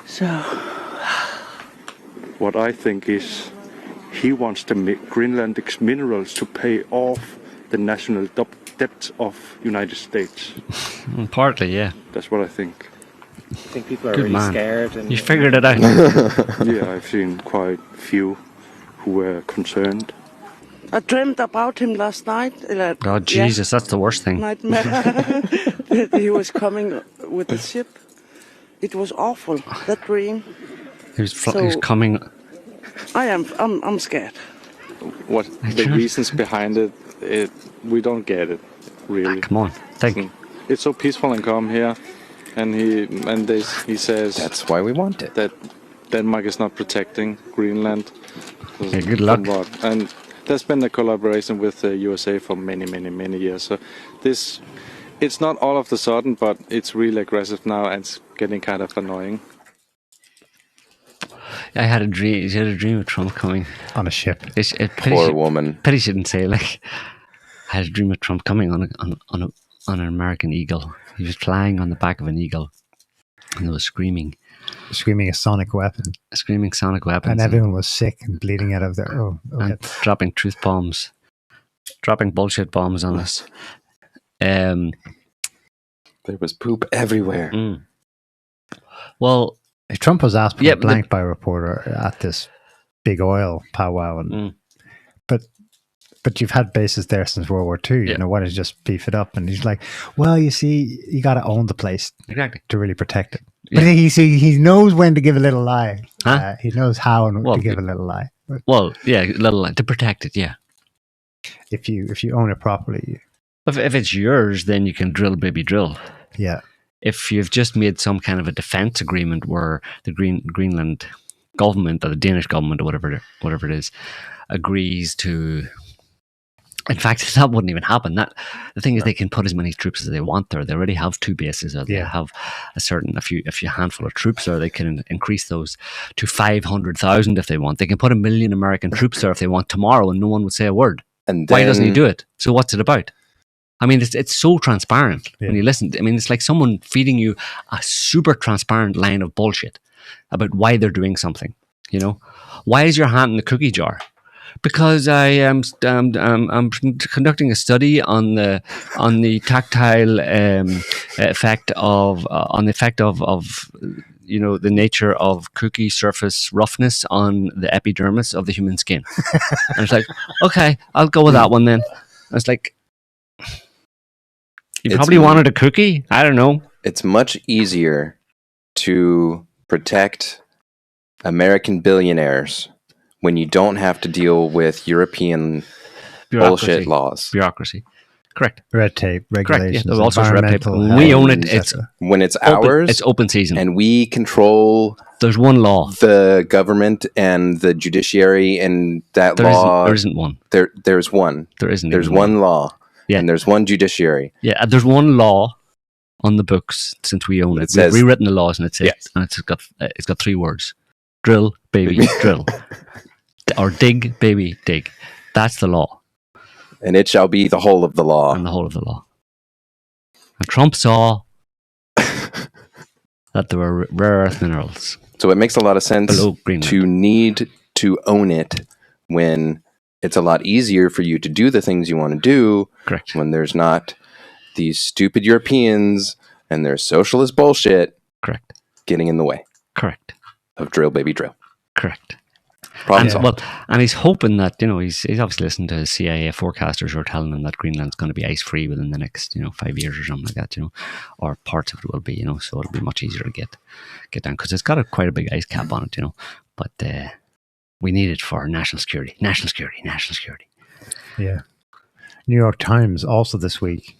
So, what I think is, he wants the Greenlandic minerals to pay off the national debt of United States. Partly, yeah. That's what I think. I think people are Good really man. scared. And You figured it out. Yeah, I've seen quite few who were concerned. I dreamt about him last night. Oh, Jesus, that's the worst thing. Nightmare. That he was coming with the ship. It was awful, that dream. He was coming. I'm scared. What the reasons behind it, we don't get it, really. Come on, think. It's so peaceful and calm here, and he says that's why we want it. That Denmark is not protecting Greenland. Yeah, good luck. And there's been a collaboration with the USA for many years. So it's not all of the sudden, but it's really aggressive now, and it's getting kind of annoying. I had a dream. You had a dream of Trump coming on a ship. Poor woman. Pity shouldn't say like. I had a dream of Trump coming on an American eagle. He was flying on the back of an eagle, and he was screaming a sonic weapon. Screaming sonic weapons. And everyone was sick and bleeding out of their. And dropping truth bombs, dropping bullshit bombs on us. There was poop everywhere. Well, Trump was asked point blank by a reporter at this big oil powwow, and but you've had bases there since World War II. You know, why don't you just beef it up? And he's like, well, you see, you got to own the place to really protect it. But he knows when to give a little lie. Huh? He knows how to give a little lie. Well, yeah, a little lie to protect it. Yeah, if you own it properly. If it's yours, then you can drill, baby, drill. Yeah. If you've just made some kind of a defense agreement where the Greenland government or the Danish government or whatever it is agrees to. In fact, that wouldn't even happen. The thing is, they can put as many troops as they want there. They already have 2 bases, or they have a few handful of troops, or they can increase those to 500,000 if they want. They can put 1 million American troops there if they want tomorrow, and no one would say a word. And then, why doesn't he do it? So what's it about? I mean, it's so transparent when you listen. I mean, it's like someone feeding you a super transparent line of bullshit about why they're doing something. You know, why is your hand in the cookie jar? Because I am I'm conducting a study on the tactile effect of you know, the nature of cookie surface roughness on the epidermis of the human skin. And it's like, okay, I'll go with that one then. I was like, you probably wanted a cookie? I don't know. It's much easier to protect American billionaires when you don't have to deal with European bullshit laws. Bureaucracy. Correct. Red tape, regulations. Correct. Yeah, also red tape. We own it. When it's ours. It's open season. And we control. There's one law. The government and the judiciary, and that law. There isn't one. There's one. There isn't. There's one law. Yeah. And there's one judiciary. Yeah. There's one law on the books since we own it. We've rewritten the laws, and it says, and it's got 3 words: drill, baby, drill. Or dig, baby, dig. That's the law. And it shall be the whole of the law. And the whole of the law. And Trump saw that there were rare earth minerals. So it makes a lot of sense to need to own it when it's a lot easier for you to do the things you want to do. Correct. When there's not these stupid Europeans and their socialist bullshit. Correct. Getting in the way. Correct. Of drill, baby, drill. Correct. And he's hoping that, you know, he's obviously listened to CIA forecasters who are telling him that Greenland's going to be ice free within the next, 5 years or something like that, or parts of it will be, so it'll be much easier to get down because it's got quite a big ice cap on it, but we need it for national security. Yeah. New York Times also this week.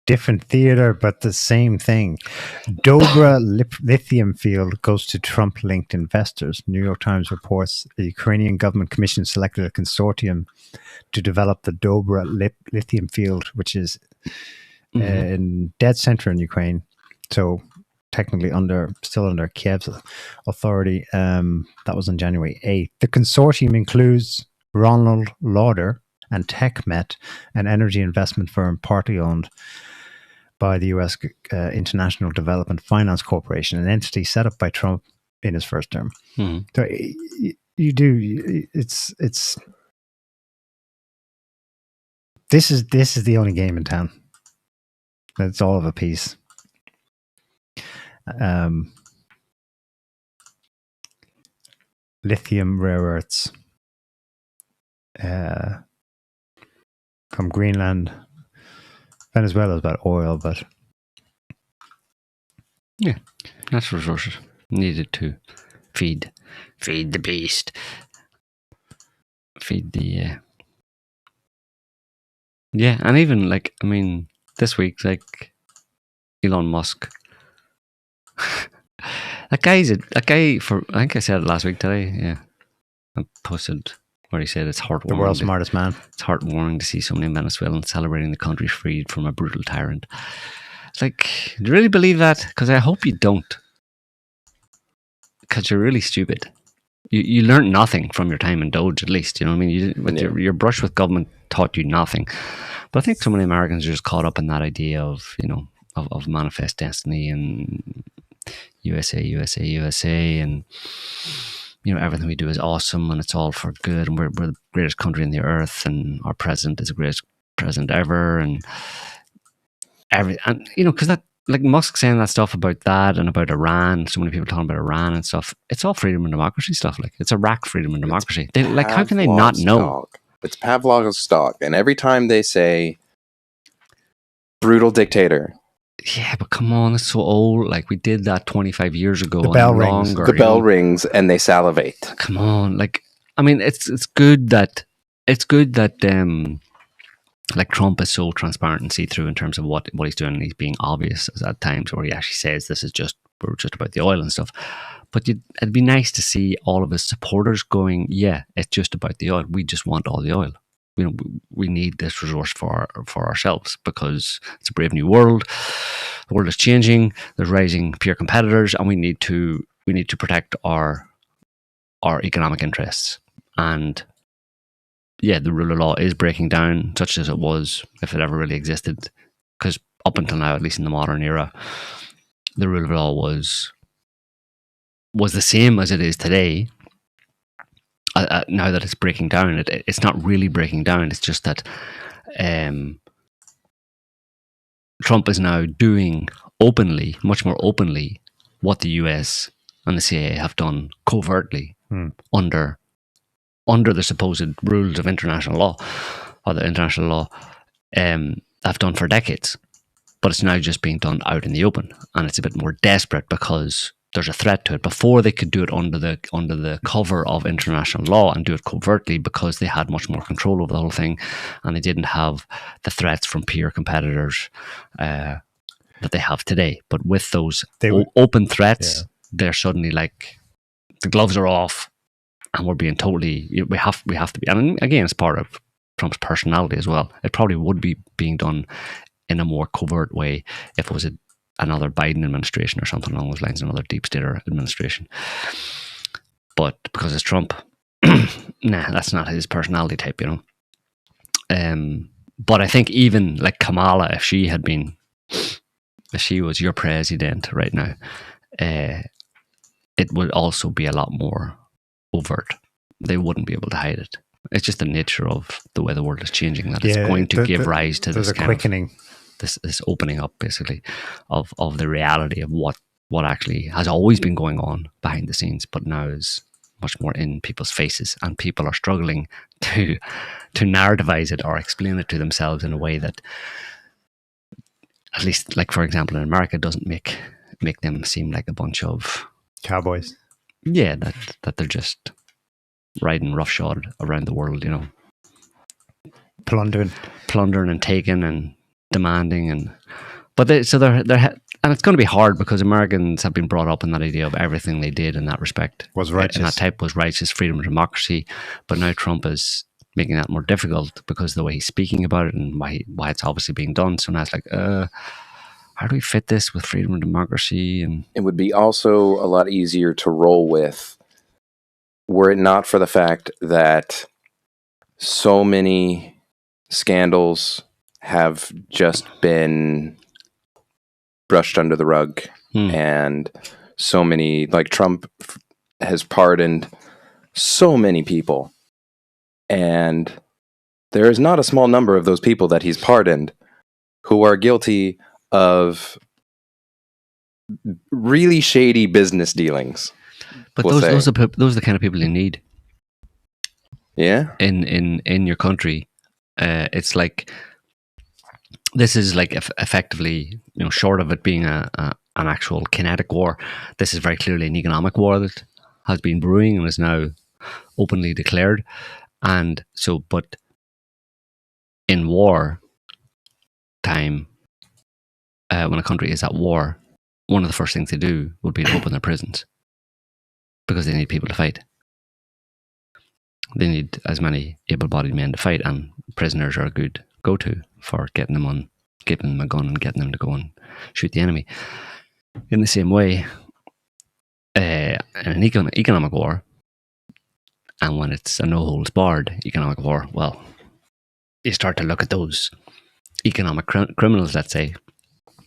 Different theater, but the same thing. Dobra lithium field goes to Trump-linked investors. New York Times reports the Ukrainian government commission selected a consortium to develop the Dobra lithium field, which is in dead center in Ukraine. So technically still under Kiev's authority. That was on January 8th. The consortium includes Ronald Lauder and TechMet, an energy investment firm partly owned by the U.S. International Development Finance Corporation, an entity set up by Trump in his first term. Mm-hmm. So this is the only game in town. It's all of a piece. lithium rare earths from Greenland. Venezuela is about oil, but yeah, natural resources needed to feed the beast, feed the yeah, and even like I mean, this week like Elon Musk. that guy for I think I said it last week today. Yeah, I posted where he said it's heartwarming. The world's smartest man. It's heartwarming to see so many Venezuelans celebrating the country freed from a brutal tyrant. It's like, do you really believe that? Because I hope you don't. Because you're really stupid. You learned nothing from your time in Doge, at least. You know what I mean? Your brush with government taught you nothing. But I think so many Americans are just caught up in that idea of, you know, of manifest destiny and USA, and you know, everything we do is awesome and it's all for good and we're the greatest country on the earth and our president is the greatest president ever and you know, because that, like Musk saying that stuff about that and about Iran, so many people talking about Iran and stuff, it's all freedom and democracy stuff. Like, it's Iraq freedom and democracy. Like, how can they not know? It's Pavlov's dog. And every time they say brutal dictator. Yeah, but come on, it's so old. Like, we did that 25 years ago. The bell rings. The bell rings and they salivate. Come on. Like, I mean, it's good that like Trump is so transparent and see-through in terms of what he's doing, and he's being obvious at times where he actually says we're just about the oil and stuff. But it'd be nice to see all of his supporters going, yeah, it's just about the oil. We just want all the oil. You know, we need this resource for ourselves because it's a brave new world. The world is changing. There's rising peer competitors, and we need to protect our economic interests. And yeah, the rule of law is breaking down, such as it was, if it ever really existed. Because up until now, at least in the modern era, the rule of law was the same as it is today. Now that it's breaking down, it's not really breaking down. It's just that Trump is now doing openly, much more openly, what the US and the CIA have done covertly under the supposed rules of international law, or the international law, have done for decades. But it's now just being done out in the open, and it's a bit more desperate because there's a threat to it. Before, they could do it under the cover of international law and do it covertly because they had much more control over the whole thing, and they didn't have the threats from peer competitors that they have today. But with those open threats, they're suddenly like, the gloves are off. And we're being totally, we have to be, and again, it's part of Trump's personality as well. It probably would be being done in a more covert way if it was another Biden administration or something along those lines, another deep state administration. But because it's Trump, nah, that's not his personality type, you know. But I think even like Kamala, if she was your president right now, it would also be a lot more overt. They wouldn't be able to hide it. It's just the nature of the way the world is changing that it's going to give rise to this kind quickening. This opening up, basically, of the reality of what actually has always been going on behind the scenes, but now is much more in people's faces, and people are struggling to narrativize it or explain it to themselves in a way that, at least, like for example, in America, doesn't make them seem like a bunch of cowboys. Yeah, that they're just riding roughshod around the world, you know, plundering and taking and demanding, but they're and it's going to be hard because Americans have been brought up in that idea of everything they did in that respect was righteous, and that type was righteous, freedom and democracy. But now Trump is making that more difficult because of the way he's speaking about it and why it's obviously being done. So now it's like, how do we fit this with freedom and democracy? And it would be also a lot easier to roll with were it not for the fact that so many scandals have just been brushed under the rug, and so many, like Trump has pardoned so many people, and there is not a small number of those people that he's pardoned who are guilty of really shady business dealings. But those are the kind of people you need. Yeah. In your country, it's like this is like effectively, short of it being an actual kinetic war, this is very clearly an economic war that has been brewing and is now openly declared. And so, but in war time, when a country is at war, one of the first things they do would be to open their prisons because they need people to fight. They need as many able-bodied men to fight, and prisoners are a good go-to for getting them a gun and getting them to go and shoot the enemy. In the same way, in an economic war, and when it's a no-holds-barred economic war, well, you start to look at those economic criminals, let's say,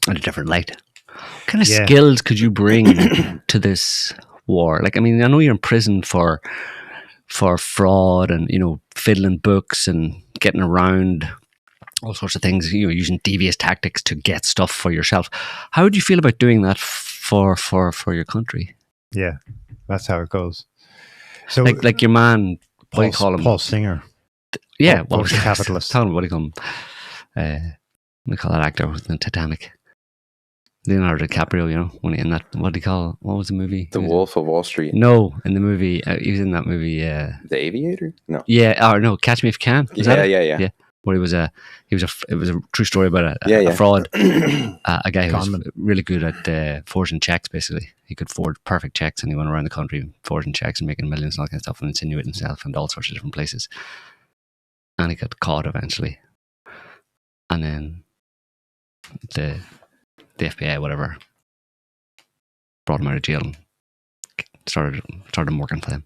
in a different light. What kind of skills could you bring to this war? Like, I mean, I know you're in prison for fraud and, fiddling books and getting around all sorts of things, using devious tactics to get stuff for yourself. How would you feel about doing that for your country? Yeah, that's how it goes. So, like your man, what do you call him? Paul Singer. Yeah, Paul was a capitalist. Tell him what do you call him? We call that actor in Titanic. Leonardo DiCaprio, when he in that, what was the movie? The Wolf of Wall Street. No, in the movie, he was in that movie. The Aviator? No. Yeah, or no, Catch Me If You Can. Yeah. Where it was a true story about a fraud. A guy who was really good at forging checks, basically. He could forge perfect checks, and he went around the country forging checks and making millions and all that kind of stuff and insinuating himself into all sorts of different places. And he got caught eventually. And then the FBI, whatever, brought him out of jail and started working for them.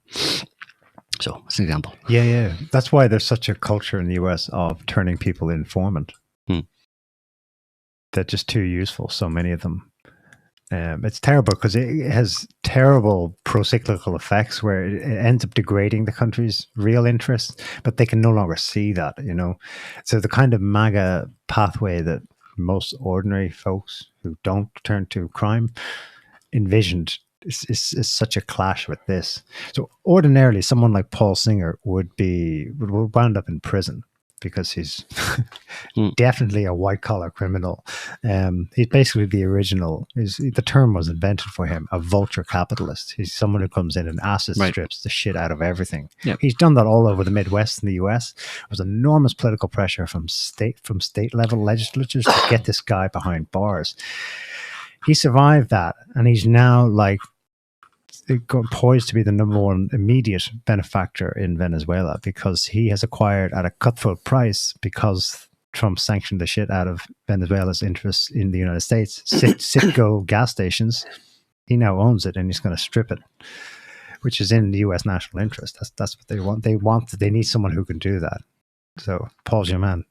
So, it's an example. Yeah. That's why there's such a culture in the US of turning people informant. They're just too useful, so many of them. It's terrible because it has terrible pro-cyclical effects where it ends up degrading the country's real interests, but they can no longer see that, So the kind of MAGA pathway that most ordinary folks who don't turn to crime envisioned is such a clash with this. So ordinarily, someone like Paul Singer would wound up in prison because he's definitely a white-collar criminal. He's basically the original. The term was invented for him, a vulture capitalist. He's someone who comes in and acid strips the shit out of everything. Yep. He's done that all over the Midwest in the US. There was enormous political pressure from state-level legislatures to get this guy behind bars. He survived that, and he's now poised to be the number one immediate benefactor in Venezuela because he has acquired at a cutthroat price, because Trump sanctioned the shit out of Venezuela's interests in the United States, Citgo gas stations. He now owns it, and he's going to strip it, which is in the U.S. national interest. That's what they want. They need someone who can do that. So Paul's your man,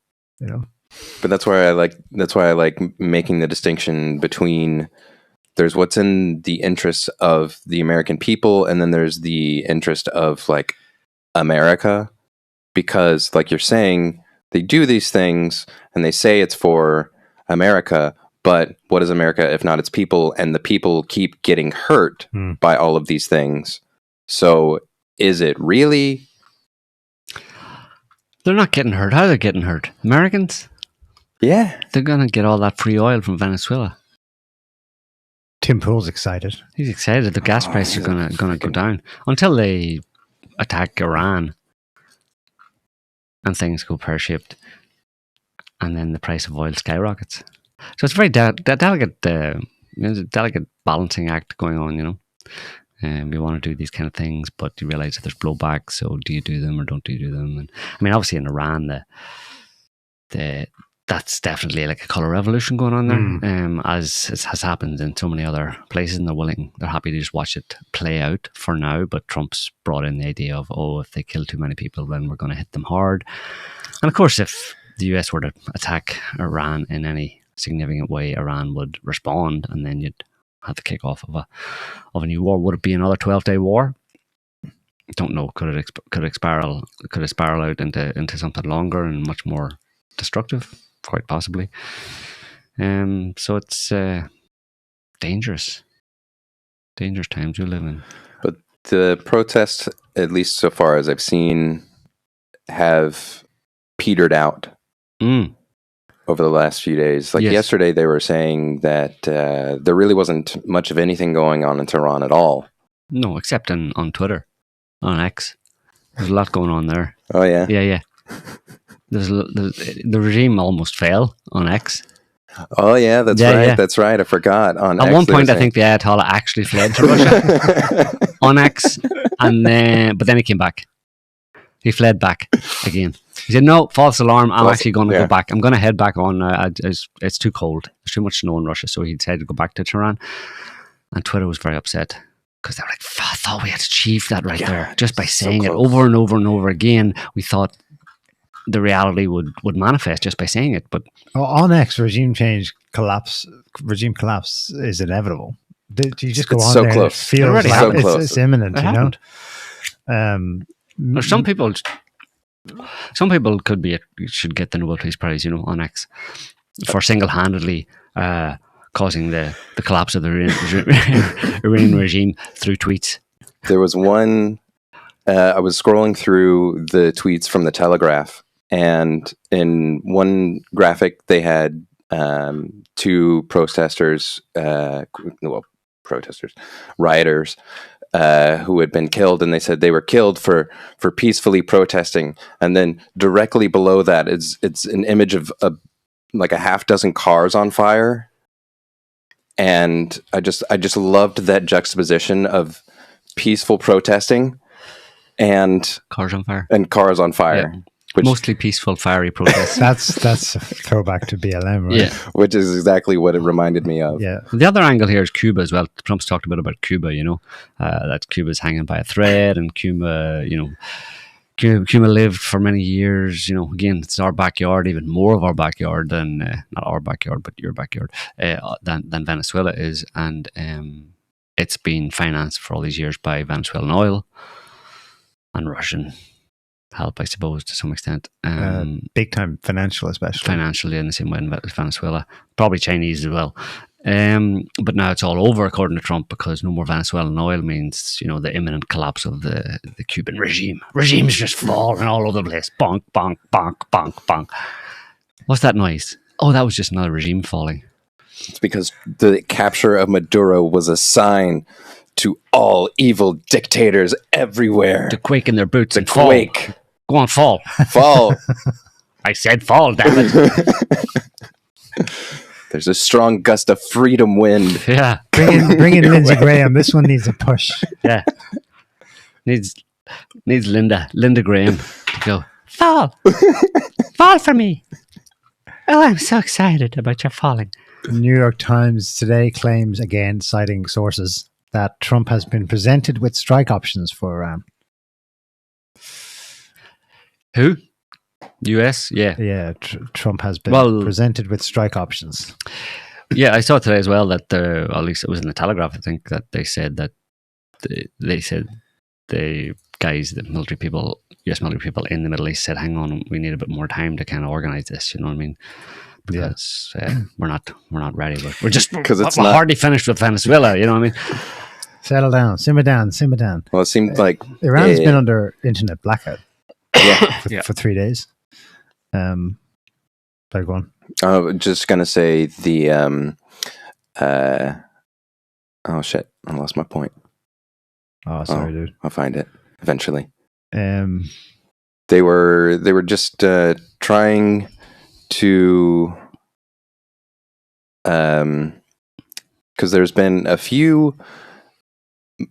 But that's why I like making the distinction between there's what's in the interests of the American people, and then there's the interest of like America, because like you're saying, they do these things and they say it's for America, but what is America if not its people? And the people keep getting hurt by all of these things. So is it really? They're not getting hurt. How are they getting hurt? Americans? Yeah. They're going to get all that free oil from Venezuela. Tim Pool's excited. He's excited. The gas prices are going to go down until they attack Iran and things go pear-shaped, and then the price of oil skyrockets. So it's a very delicate balancing act going on, And we want to do these kind of things, but you realize that there's blowback. So do you do them or don't you do them? And I mean, obviously in Iran, that's definitely like a color revolution going on there, as it has happened in so many other places, and they're happy to just watch it play out for now. But Trump's brought in the idea of, if they kill too many people, then we're going to hit them hard. And of course, if the US were to attack Iran in any significant way, Iran would respond, and then you'd have the kickoff of a new war. Would it be another 12-day war? Don't know. Could it spiral out into something longer and much more destructive? Quite possibly. So it's dangerous times we live in. But the protests, at least so far as I've seen, have petered out over the last few days. Like yesterday, they were saying that there really wasn't much of anything going on in Tehran at all. No, except on Twitter, on X. There's a lot going on there. Oh, yeah? Yeah. The regime almost fell on X. Oh, yeah, that's right. Yeah. That's right. I forgot. On At X, one point, I think the Ayatollah actually fled to Russia on X, but then he came back. He fled back again. He said, no, false alarm. I'm actually going to go back. I'm going to head back on. It's too cold. There's too much snow in Russia. So he decided to go back to Tehran. And Twitter was very upset because they were like, I thought we had achieved that there. Just by saying it over and over and over again, we thought the reality would manifest just by saying it. But on X, regime collapse is inevitable. You just go on so there close. It feels like so close. It's imminent, Some people should get the Nobel Peace Prize, on X for single-handedly causing the collapse of the Iranian regime through tweets. There was one. I was scrolling through the tweets from the Telegraph, and in one graphic they had two rioters who had been killed, and they said they were killed for peacefully protesting. And then directly below that it's an image of like a half dozen cars on fire. And I just loved that juxtaposition of peaceful protesting and cars on fire. Yeah. Which, mostly peaceful, fiery protests. that's a throwback to BLM, right? Yeah, which is exactly what it reminded me of. Yeah. The other angle here is Cuba as well. Trump's talked a bit about Cuba, that Cuba's hanging by a thread, and Cuba lived for many years. Again, it's our backyard, even more of our backyard than not our backyard, but your backyard than Venezuela is, and it's been financed for all these years by Venezuelan oil and Russian help, I suppose, to some extent. Big time financial, especially. Financially, in the same way in Venezuela. Probably Chinese as well. But now it's all over, according to Trump, because no more Venezuelan oil means, the imminent collapse of the Cuban regime. Regimes just falling all over the place. Bonk, bonk, bonk, bonk, bonk. What's that noise? Oh, that was just another regime falling. It's because the capture of Maduro was a sign to all evil dictators everywhere to quake in their boots and quake. Fall. Go on, fall. Fall. I said fall, damn it. There's a strong gust of freedom wind. Yeah. Bring in Lindsey Graham. This one needs a push. Yeah. Needs Linda Graham to go, fall. Fall for me. Oh, I'm so excited about your falling. The New York Times today claims, again, citing sources, that Trump has been presented with strike options for Iran. Who? US? Yeah. Yeah, Trump has been presented with strike options. Yeah, I saw today as well that at least it was in the Telegraph, I think, that they said that the guys, the military people, US military people in the Middle East said, hang on, we need a bit more time to kind of organize this, you know what I mean? Because we're not ready. We're just we're hardly finished with Venezuela, you know what I mean? Settle down, simmer down. Well, it seemed like Iran's been under internet blackout for 3 days. Better go on. I was just gonna say the oh shit, I lost my point. Oh, sorry, dude. I'll find it eventually. They were just trying to because there's been a few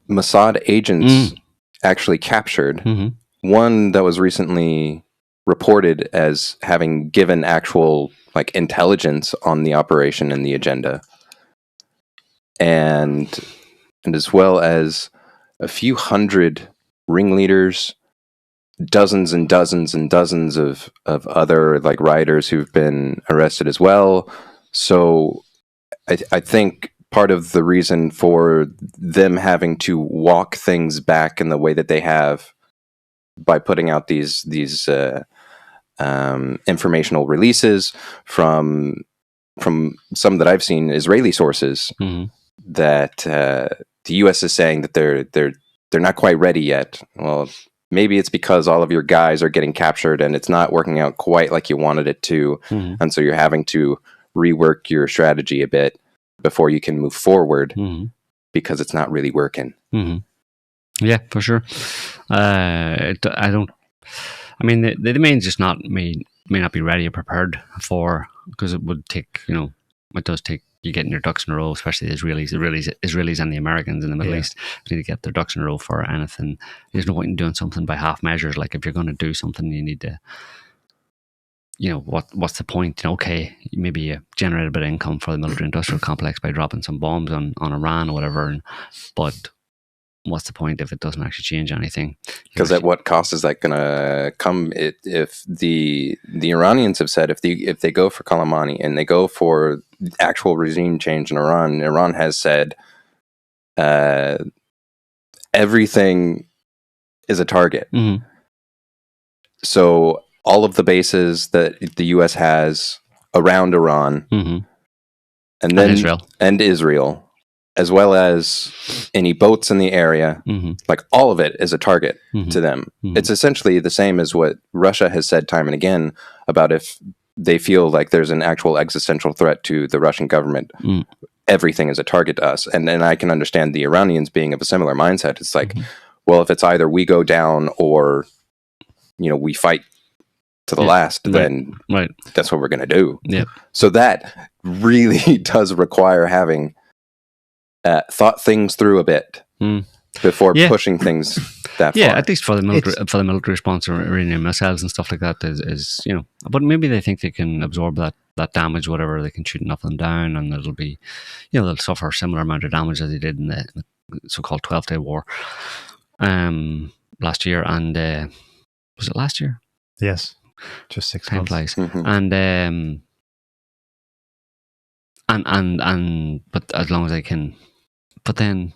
Mossad agents actually captured. Mm-hmm. One that was recently reported as having given actual intelligence on the operation and the agenda, and as well as a few hundred ringleaders, dozens and dozens and dozens of other rioters who've been arrested as well. So I think part of the reason for them having to walk things back in the way that they have by putting out these informational releases from some that I've seen Israeli sources that the U.S. is saying that they're not quite ready yet. Well, maybe it's because all of your guys are getting captured and it's not working out quite like you wanted it to, and so you're having to rework your strategy a bit before you can move forward because it's not really working. Yeah, for sure. I mean, they may just not may not be ready or prepared for, because it would take, it does take you getting your ducks in a row, especially the Israelis and the Americans in the Middle East need to get their ducks in a row for anything. There's no point in doing something by half measures. Like, if you're going to do something, you need to, what's the point? Okay, maybe you generate a bit of income for the military-industrial complex by dropping some bombs on Iran or whatever, but what's the point if it doesn't actually change anything? Because at what cost is that going to come? If the Iranians have said if they go for Soleimani and they go for actual regime change in Iran has said everything is a target. So all of the bases that the U.S. has around Iran, and Israel, as well as any boats in the area, like all of it is a target to them. It's essentially the same as what Russia has said time and again about if they feel like there's an actual existential threat to the Russian government, everything is a target to us. And then I can understand the Iranians being of a similar mindset. It's like, well, if it's either we go down or, we fight to the last, then that's what we're going to do. So that really does require having thought things through a bit before pushing things that far. Yeah, at least for the military response to Iranian missiles and stuff like that is but maybe they think they can absorb that damage, whatever. They can shoot enough of them down, and it'll be, they'll suffer a similar amount of damage as they did in the so-called 12-day war last year. And was it last year? Yes, just 6 months. Flies. And but as long as they can, but then,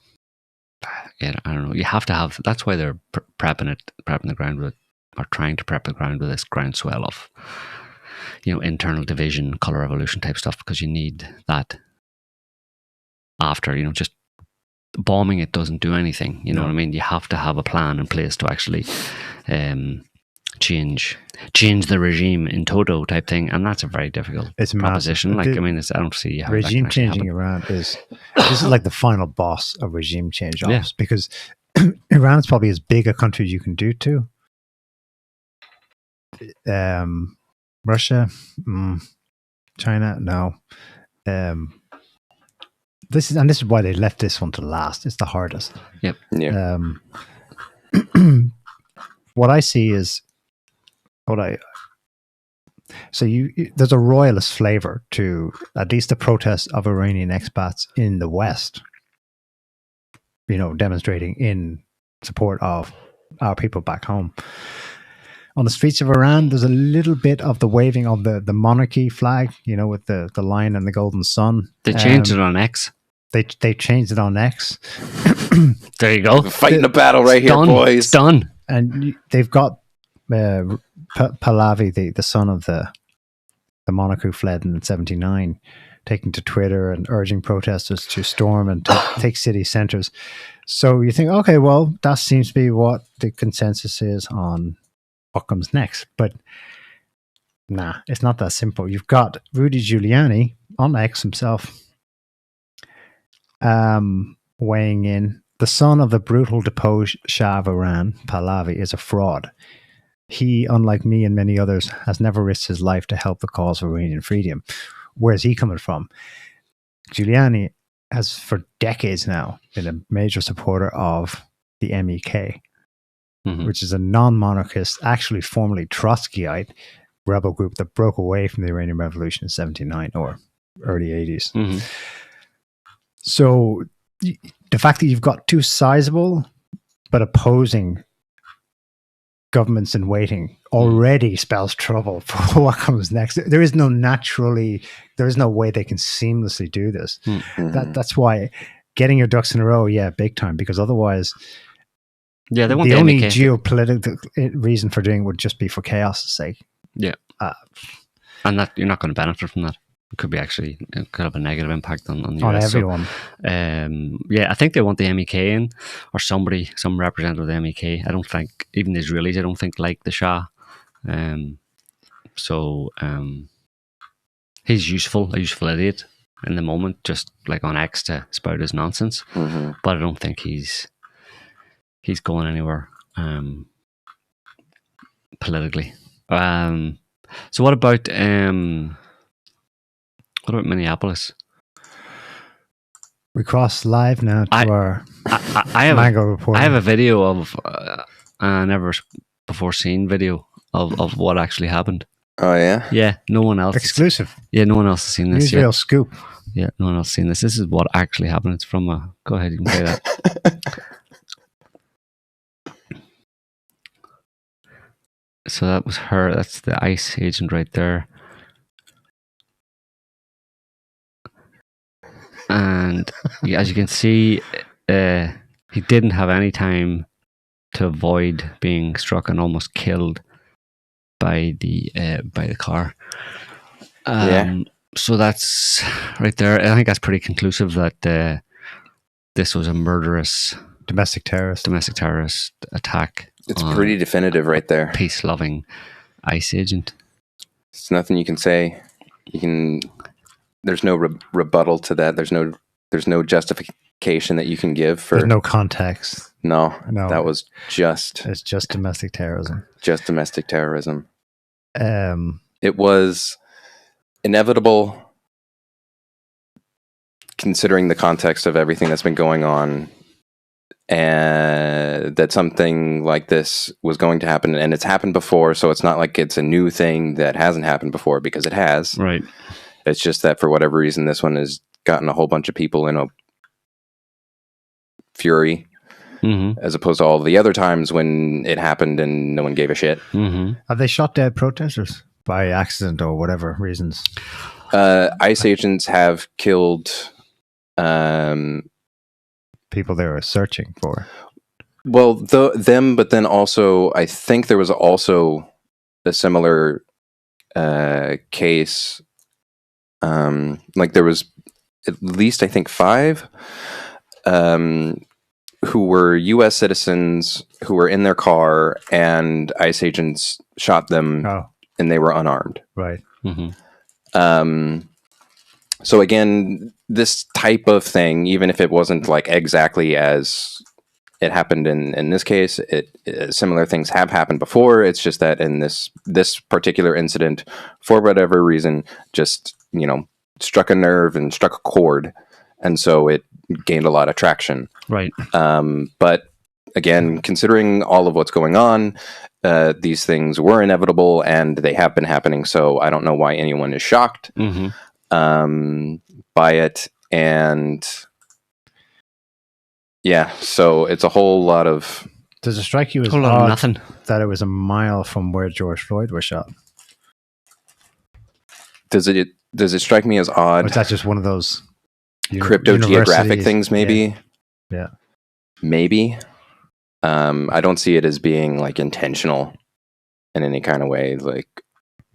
I don't know. You have to have. That's why they're prepping the ground with, or trying to prep the ground with this groundswell of, internal division, color revolution type stuff, because you need that after. Just bombing it doesn't do anything. You know what I mean? You have to have a plan in place to actually change the regime in toto type thing, and that's a very difficult proposition. Like, I don't see how regime changing Iran this is like the final boss of regime change, because Iran is probably as big a country as you can do to. Russia, China, no. This is why they left this one to last. It's the hardest. Yep. Yeah. What I see is there's a royalist flavor to at least the protests of Iranian expats in the West, demonstrating in support of our people back home. On the streets of Iran, there's a little bit of the waving of the monarchy flag, with the lion and the golden sun. They changed it on X. They changed it on X. There you go. Fighting a battle right here, boys. It's done. And they've got Pahlavi, the son of the monarch who fled in 1979, taking to Twitter and urging protesters to storm and take city centers. So you think, okay, well, that seems to be what the consensus is on what comes next. But nah, it's not that simple. You've got Rudy Giuliani on X himself weighing in. The son of the brutal deposed Shah of Iran, Pahlavi, is a fraud. He, unlike me and many others, has never risked his life to help the cause of Iranian freedom. Where's he coming from? Giuliani has for decades now been a major supporter of the MEK, which is a non-monarchist, actually formerly Trotskyite rebel group that broke away from the Iranian Revolution in 1979 or early 80s. So the fact that you've got two sizable but opposing governments in waiting already spells trouble for what comes next. There is no way they can seamlessly do this. That's why getting your ducks in a row, big time, because otherwise, they won't. The only geopolitical reason for doing it would just be for chaos' sake. Yeah, and that you're not going to benefit from that. It could be actually could have a negative impact on the on US. everyone. So, I think they want the MEK in, or some representative of the MEK. I don't think even the Israelis, I don't think, like the Shah. He's a useful idiot in the moment, just like on X to spout his nonsense. Mm-hmm. But I don't think he's going anywhere politically. So what about Minneapolis? We cross live now to our Mango report. I have a video of never before seen video of what actually happened. Oh yeah? Yeah, no one else. Exclusive. Yeah, no one else has seen this Newsreel yet. scoop. Yeah, no one else has seen this. This is what actually happened. It's from a... Go ahead, you can play that. So that was her. That's the ICE agent right there. And as you can see, he didn't have any time to avoid being struck and almost killed by the car. So that's right there. I think that's pretty conclusive that this was a murderous domestic terrorist attack. It's pretty definitive right there. Peace-loving ICE agent. It's nothing you can say. There's no rebuttal to that. There's no justification that you can give for. There's no context. No, that was just. It's just domestic terrorism. Just domestic terrorism. It was inevitable, considering the context of everything that's been going on, and that something like this was going to happen, and it's happened before. So it's not like it's a new thing that hasn't happened before, because it has. Right. It's just that for whatever reason, this one has gotten a whole bunch of people in a fury, as opposed to all the other times when it happened and no one gave a shit. Mm-hmm. Have they shot dead protesters by accident or whatever reasons? ICE agents have killed people they were searching for. Well, them, but then also, I think there was also a similar case. Like there was at least, I think, 5 who were U.S. citizens who were in their car, and ICE agents shot them, and they were unarmed. Right. Mm-hmm. So again, this type of thing, even if it wasn't like exactly as it happened in this case, similar things have happened before. It's just that in this particular incident, for whatever reason, just struck a nerve and struck a chord, and so it gained a lot of traction. Right. But again, considering all of what's going on, these things were inevitable and they have been happening. So I don't know why anyone is shocked by it. And yeah, so it's a whole lot of. Does it strike you as odd odd nothing that it was a mile from where George Floyd was shot? Does it strike me as odd? Or is that just one of those crypto geographic things? Maybe. Yeah. Maybe. I don't see it as being like intentional in any kind of way. Like,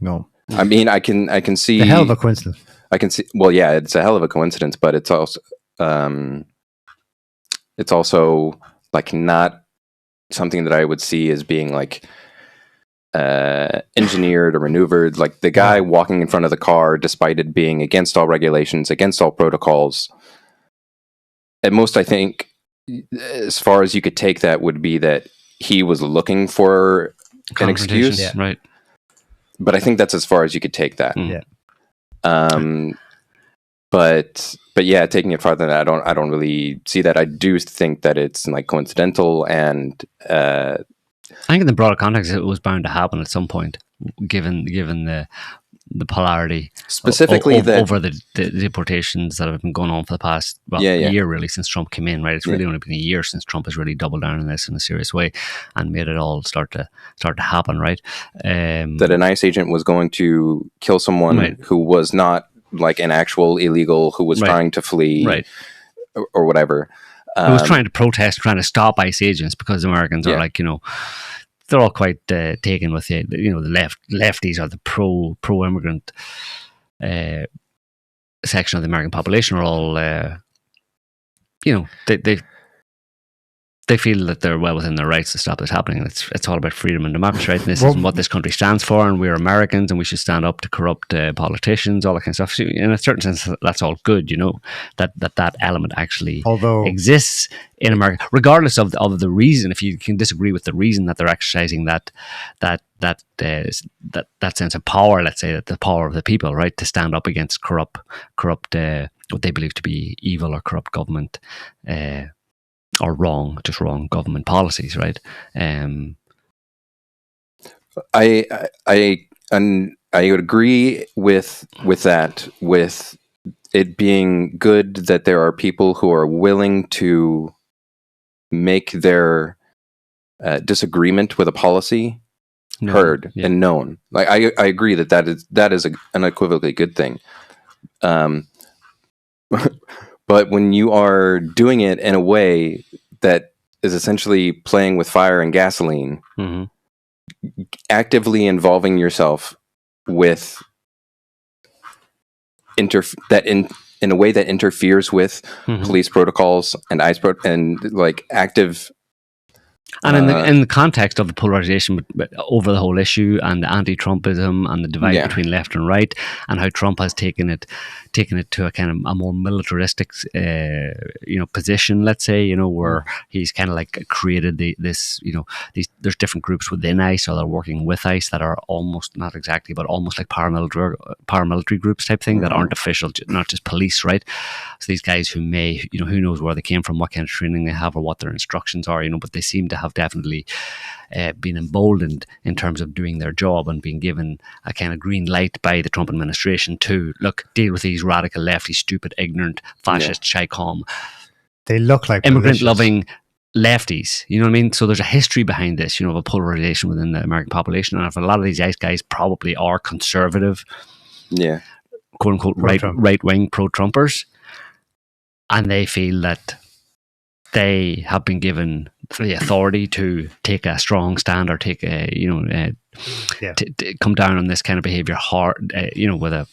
no. I mean, I can see a hell of a coincidence. I can see. Well, yeah, it's a hell of a coincidence, but it's also like not something that I would see as being like engineered or maneuvered. Like the guy walking in front of the car, despite it being against all regulations, against all protocols. At most, I think, as far as you could take that, would be that he was looking for an excuse, right? But I think that's as far as you could take that. Yeah. But yeah, taking it farther than that, I don't really see that. I do think that it's like coincidental, and I think in the broader context, it was bound to happen at some point, given the polarity, specifically over the deportations that have been going on for the past year, really, since Trump came in. Right, it's really only been a year since Trump has really doubled down on this in a serious way and made it all start to happen. Right, that an ICE agent was going to kill someone who was not like an actual illegal, who was trying to flee, or whatever. Who was trying to protest, trying to stop ICE agents, because Americans are like, they're all quite taken with the lefties are the pro immigrant section of the American population are all, they feel that they're well within their rights to stop this happening. It's all about freedom and democracy, right? And this is what this country stands for, and we're Americans, and we should stand up to corrupt politicians, all that kind of stuff. So in a certain sense, that's all good, that element actually exists in America, regardless of the reason. If you can disagree with the reason that they're exercising that sense of power, let's say, that the power of the people, right, to stand up against corrupt what they believe to be evil or corrupt government. Or wrong government policies, right? I would agree with that. With it being good that there are people who are willing to make their disagreement with a policy heard and known. Like I agree that is an unequivocally good thing. But when you are doing it in a way that is essentially playing with fire and gasoline, actively involving yourself with in a way that interferes with police protocols and active. And in the context of the polarization over the whole issue and the anti-Trumpism and the divide between left and right, and how Trump has taken it to a kind of a more militaristic, position, let's say, where he's kind of like created there's different groups within ICE, or they're working with ICE, that are almost, not exactly, but almost like paramilitary groups type thing, that aren't official, not just police, right? So these guys who may, who knows where they came from, what kind of training they have, or what their instructions are, but they seem to have definitely been emboldened in terms of doing their job and being given a kind of green light by the Trump administration to deal with these radical lefty, stupid, ignorant, fascist, Chi-Com. They look like immigrant-loving lefties. You know what I mean? So there's a history behind this, of a polarization within the American population. And if a lot of these ICE guys probably are conservative, quote unquote, right wing pro-Trumpers, and they feel that they have been given the authority to take a strong stand, or take a, to come down on this kind of behavior hard, with a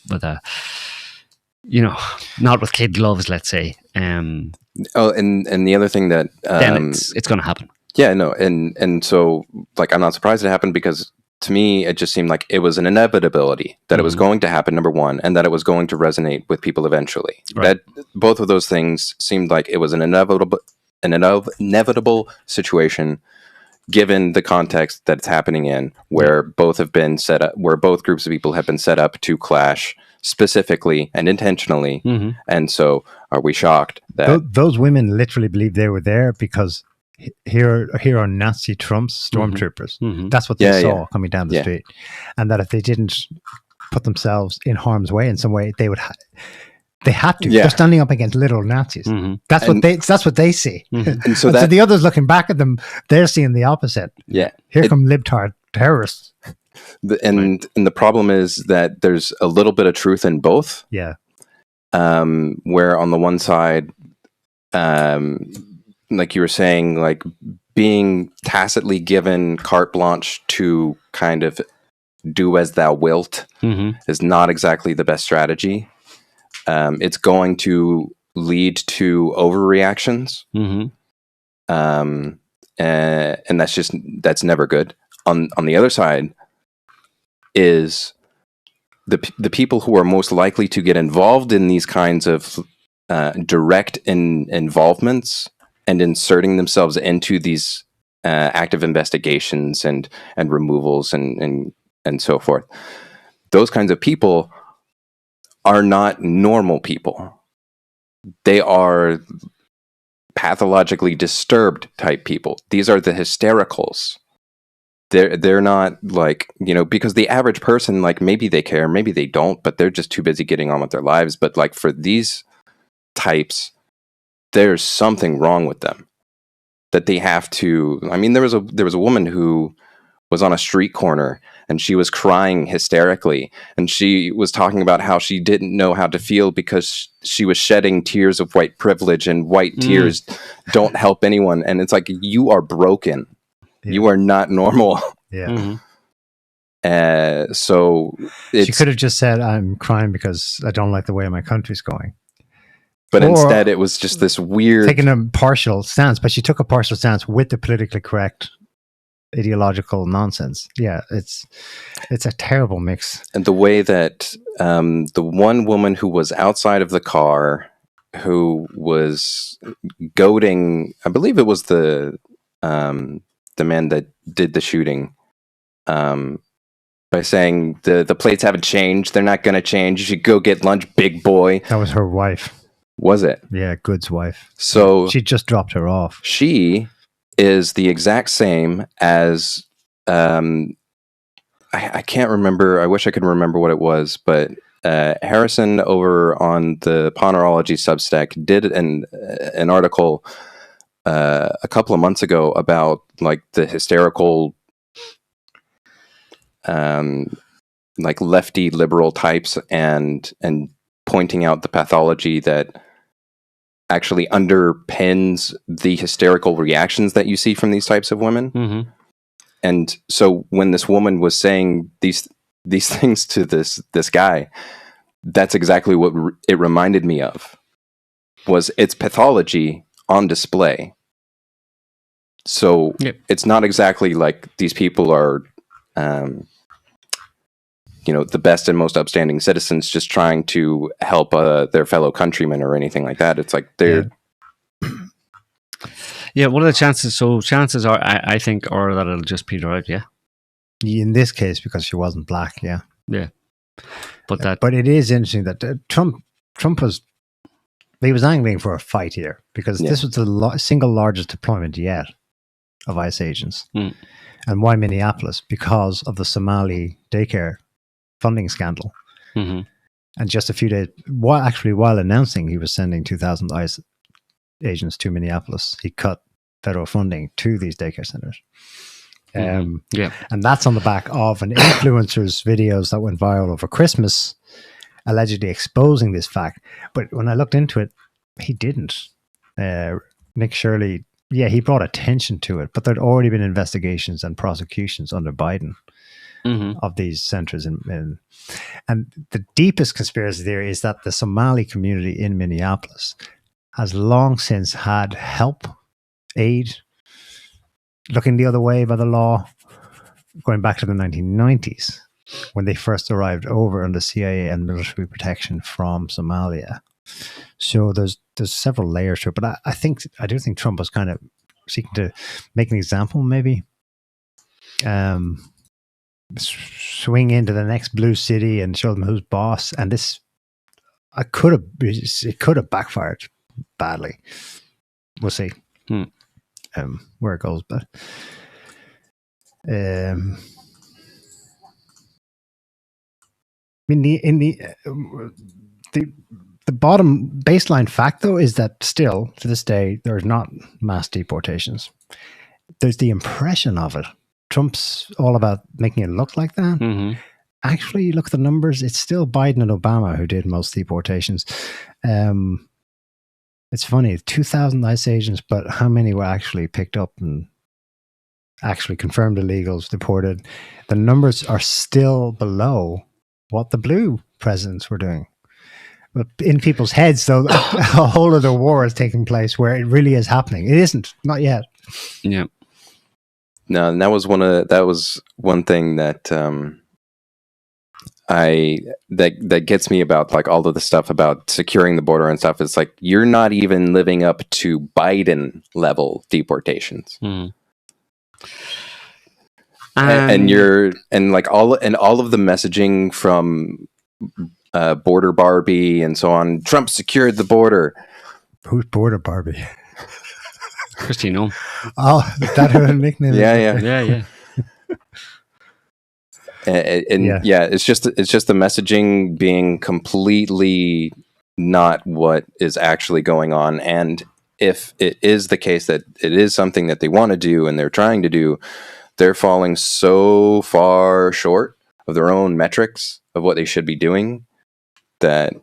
not with kid gloves, let's say. And the other thing that then it's going to happen. Yeah, no, and so I'm not surprised it happened, because to me it just seemed like it was an inevitability that it was going to happen, number one, and that it was going to resonate with people eventually. Right. That both of those things seemed like it was an inevitable situation, given the context that it's happening in, where both have been set up, where both groups of people have been set up to clash specifically and intentionally. And so, are we shocked that those women literally believe they were there because here are Nazi Trump's stormtroopers? That's what they saw coming down the street, and that if they didn't put themselves in harm's way in some way, they would. They had to. They're standing up against literal Nazis. That's what they see. And so the others looking back at them, they're seeing the opposite. Here come libtard terrorists. And the problem is that there's a little bit of truth in both. Where on the one side, like you were saying, being tacitly given carte blanche to kind of do as thou wilt is not exactly the best strategy. It's going to lead to overreactions, and that's never good. On the other side is the people who are most likely to get involved in these kinds of direct involvements and inserting themselves into these active investigations and removals and so forth. Those kinds of people are not normal people. They are pathologically disturbed type people. These are the hystericals. They're not because the average person, maybe they care, maybe they don't, but they're just too busy getting on with their lives. But for these types, there's something wrong with them that they have to. I mean, there was a woman who was on a street corner and she was crying hysterically, and she was talking about how she didn't know how to feel because she was shedding tears of white privilege, and white tears don't help anyone. And it's like, you are broken. You are not normal. So she could have just said, "I'm crying because I don't like the way my country's going." But instead, it was just this weird taking a partial stance. But she took a partial stance with the politically correct ideological nonsense. Yeah, it's a terrible mix. And the way that the one woman who was outside of the car, who was goading, I believe it was the man that did the shooting, by saying the plates haven't changed, they're not going to change. You should go get lunch, big boy. That was her wife. Was it? Yeah, Good's wife. So she just dropped her off. She is the exact same as I can't remember. I wish I could remember what it was, but Harrison over on the Ponerology Substack did an article a couple of months ago about like the hysterical like lefty liberal types and pointing out the pathology that actually underpins the hysterical reactions that you see from these types of women. Mm-hmm. And so when this woman was saying these things to this guy, that's exactly what it reminded me of, was its pathology on display. So It's not exactly like these people are, the best and most upstanding citizens just trying to help their fellow countrymen or anything like that. It's like they're... Yeah, what are the chances? So chances are, I think, are that it'll just peter out, yeah? In this case, because she wasn't black, yeah. Yeah. But it is interesting that Trump was... He was angling for a fight here, because this was the single largest deployment yet of ICE agents. Mm. And why Minneapolis? Because of the Somali daycare funding scandal. Mm-hmm. And just a few days, while announcing he was sending 2,000 ICE agents to Minneapolis, he cut federal funding to these daycare centers. And that's on the back of an influencer's videos that went viral over Christmas, allegedly exposing this fact. But when I looked into it, he didn't. Nick Shirley, he brought attention to it, but there'd already been investigations and prosecutions under Biden of these centers. And the deepest conspiracy theory is that the Somali community in Minneapolis has long since had help, aid, looking the other way by the law, going back to the 1990s, when they first arrived over under CIA and military protection from Somalia. So there's several layers to it, but I do think Trump was kind of seeking to make an example, maybe. Swing into the next blue city and show them who's boss. And it could have backfired badly. We'll see where it goes, but I mean, the bottom baseline fact, though, is that still to this day there's not mass deportations. There's the impression of it. Trump's all about making it look like that. Mm-hmm. Actually, you look at the numbers, it's still Biden and Obama who did most deportations. It's funny, 2,000 ICE agents, but how many were actually picked up and actually confirmed illegals, deported? The numbers are still below what the blue presidents were doing. But in people's heads, though, a whole other war is taking place where it really is happening. It isn't, not yet. Yeah. No, and that was one thing that that gets me about like all of the stuff about securing the border and stuff. It's like you're not even living up to Biden level deportations. Mm. And all of the messaging from Border Barbie and so on. Trump secured the border. Who's Border Barbie? Christine. Oh, is that her nickname? Yeah. It's just the messaging being completely not what is actually going on. And if it is the case that it is something that they want to do and they're trying to do, they're falling so far short of their own metrics of what they should be doing that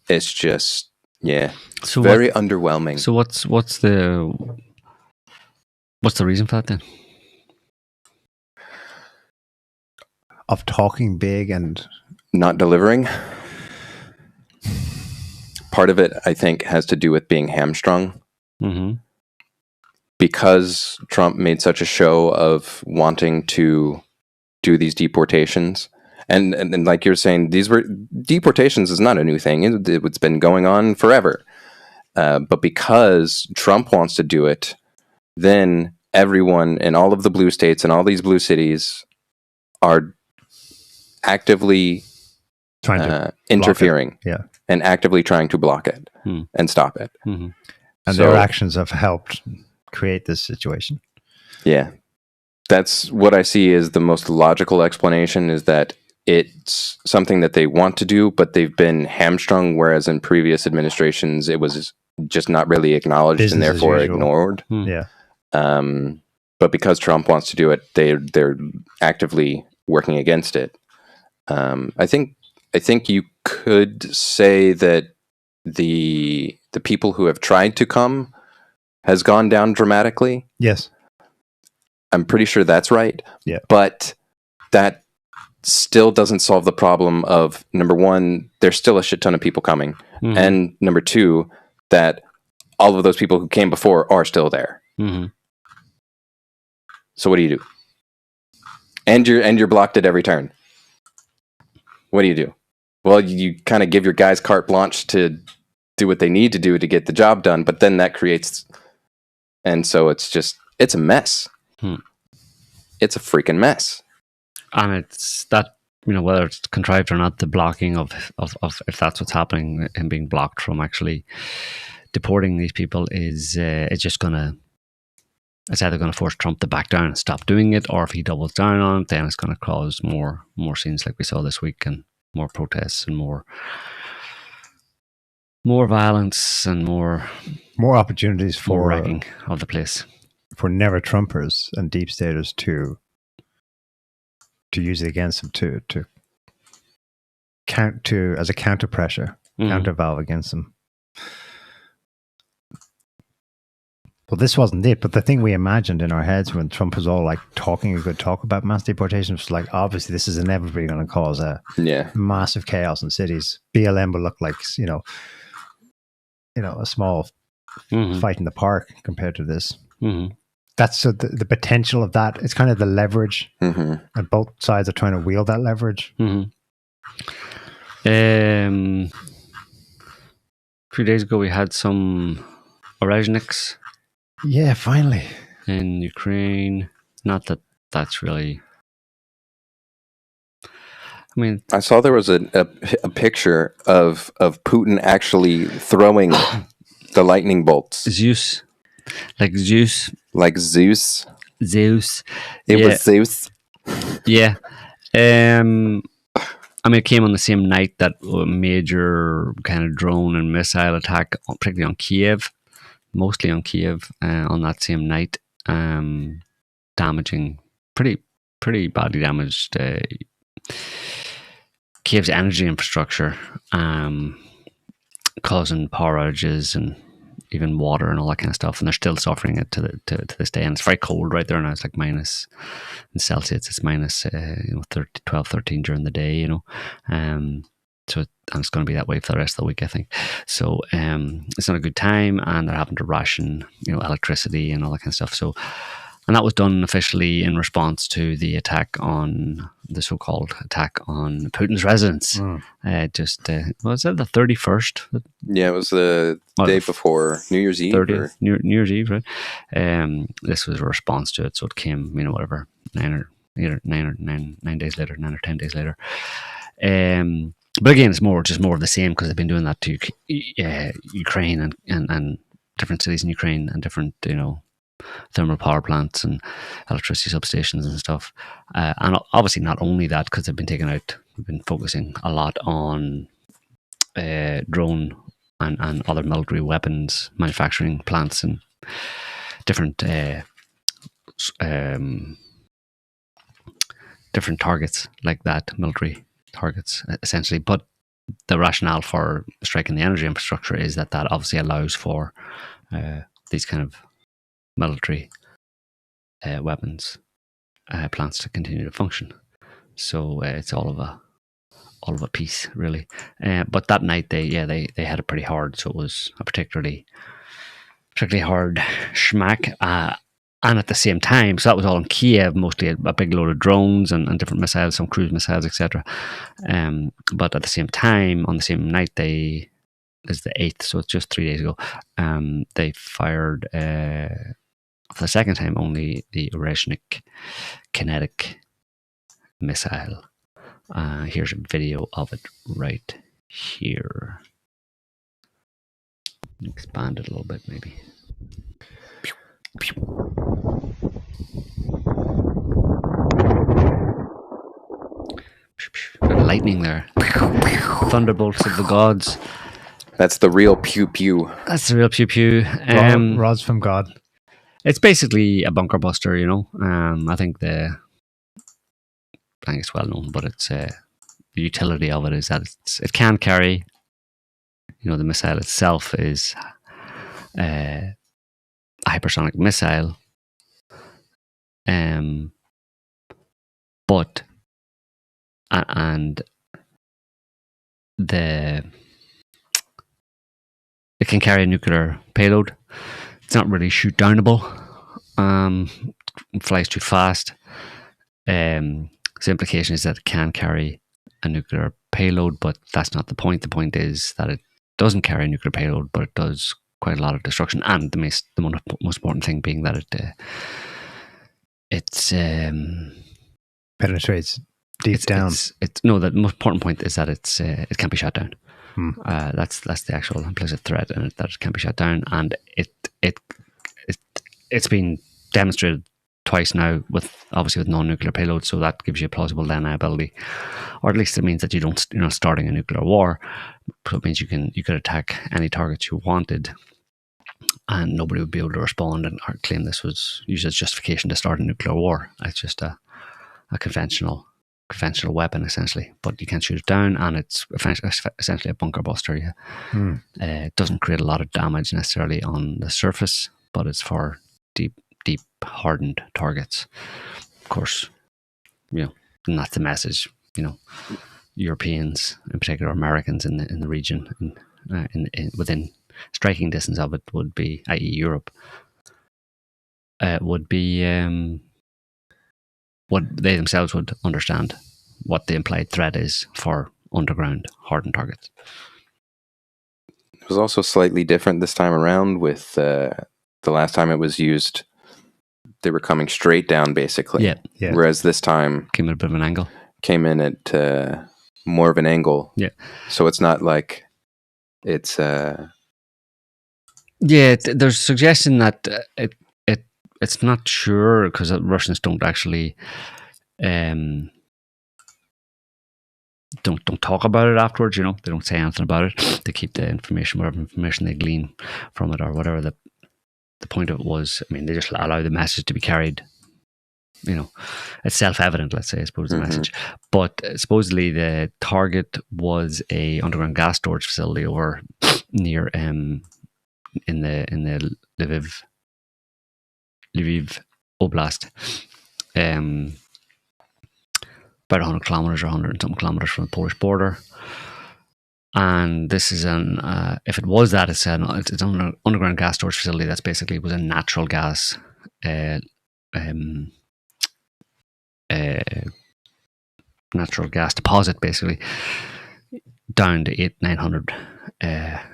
it's just very underwhelming. So what's the reason for that then? of talking big and not delivering. Part of it, I think, has to do with being hamstrung. Mm-hmm. Because Trump made such a show of wanting to do these deportations. And like you're saying, deportations is not a new thing. It's been going on forever. But because Trump wants to do it, then everyone in all of the blue states and all these blue cities are actively trying to interfering, and actively trying to block it and stop it. Mm-hmm. And their actions have helped create this situation. Yeah, that's what I see as the most logical explanation, is that it's something that they want to do, but they've been hamstrung, whereas in previous administrations it was just not really acknowledged and therefore ignored. Yeah. But because Trump wants to do it, they're actively working against it. I think you could say that the people who have tried to come has gone down dramatically. Yes. I'm pretty sure that's right. Yeah. But that still doesn't solve the problem of, number one, there's still a shit ton of people coming. Mm-hmm. And number two, that all of those people who came before are still there. Mm-hmm. So what do you do? And you're blocked at every turn. What do you do? Well, you kind of give your guys carte blanche to do what they need to do to get the job done, but then that creates, and so it's a mess. It's a freaking mess. And it's that, whether it's contrived or not, the blocking of if that's what's happening, and being blocked from actually deporting these people is it's either going to force Trump to back down and stop doing it, or if he doubles down on it, then it's going to cause more scenes like we saw this week, and more protests and more violence and more opportunities for wrecking of the place, for never Trumpers and deep staters to use it against them, to as a counter pressure, counter valve against them. Well, this wasn't it, but the thing we imagined in our heads when Trump was all like talking a good talk about mass deportation was like, obviously this is inevitably going to cause a massive chaos in cities. BLM will look like, a small fight in the park compared to this. Mm-hmm. That's so the potential of that. It's kind of the leverage, and both sides are trying to wield that leverage. Mm-hmm. A few days ago, we had some Orezhniks. Yeah, finally. In Ukraine. Not that that's really... I mean... I saw there was a picture of Putin actually throwing the lightning bolts. Zeus. Like Zeus. Like Zeus. Zeus. It was Zeus. Yeah. I mean, it came on the same night that a major kind of drone and missile attack, particularly on Kiev, mostly on Kiev, on that same night, damaging, pretty badly damaged Kiev's energy infrastructure, causing power outages and even water and all that kind of stuff. And they're still suffering it to this day. And it's very cold right there now. It's like minus in Celsius. It's minus 12, 13 during the day. So it's going to be that way for the rest of the week, I think. So it's not a good time, and they're having to ration, electricity and all that kind of stuff. So, and that was done officially in response to the so-called attack on Putin's residence. Was that the 31st? Yeah, it was the day before New Year's Eve. 30th, New Year's Eve, right? This was a response to it, so it came, 9 days later, 9 or 10 days later. But again, it's just more of the same, because they've been doing that to Ukraine and different cities in Ukraine and different, thermal power plants and electricity substations and stuff. And obviously not only that, because they've been focusing a lot on drone and other military weapons manufacturing plants and different different targets like that, military targets essentially. But the rationale for striking the energy infrastructure is that obviously allows for these kind of military weapons plants to continue to function. So it's all of a piece, really. But that night they had it pretty hard, so it was a particularly hard schmack. And at the same time, so that was all in Kiev, mostly a big load of drones and different missiles, some cruise missiles, etc. But at the same time, on the same night, is the 8th, so it's just 3 days ago, they fired for the second time only the Oreshnik kinetic missile. Here's a video of it right here. Expand it a little bit, maybe. Lightning there. Thunderbolts of the gods. That's the real pew pew. That's the real pew pew. Rods from God. It's basically a bunker buster, I think it's well known, but it's the utility of it is that it can carry. The missile itself is a hypersonic missile, but it can carry a nuclear payload. It's not really shoot downable. It flies too fast. The implication is that it can carry a nuclear payload, but that's not the point. The point is that it doesn't carry a nuclear payload, but it does quite a lot of destruction. And the most important thing being that it penetrates deep down. The most important point is that it can't be shot down. That's the actual implicit threat in it, that it can't be shot down, and it's been demonstrated twice now with non-nuclear payloads, so that gives you a plausible deniability, or at least it means that you're not starting a nuclear war. So it means you could attack any targets you wanted, and nobody would be able to respond and claim this was used as justification to start a nuclear war. It's just a conventional weapon, essentially, but you can't shoot it down, and it's essentially a bunker buster. It doesn't create a lot of damage necessarily on the surface, but it's for deep hardened targets. Of course, and that's the message. Europeans, in particular Americans in the region, within striking distance of it would be, i.e. Europe, would be what they themselves would understand what the implied threat is for underground hardened targets. It was also slightly different this time around with the last time it was used. They were coming straight down, basically. Yeah. Whereas this time came at a bit of an angle. Came in at more of an angle. Yeah. So it's not like it's. There's suggestion that it's not sure, because Russians don't actually don't talk about it afterwards. They don't say anything about it. They keep the information, whatever information they glean from it, or whatever the point of it was. I mean, they just allow the message to be carried. It's self-evident, let's say, I suppose, the message. But supposedly the target was a underground gas storage facility over near in the Lviv Oblast, about 100 kilometers or 100 and something kilometers from the Polish border. And this is if it was that, it's an underground gas storage facility that's basically was a natural gas deposit, basically down to 800-900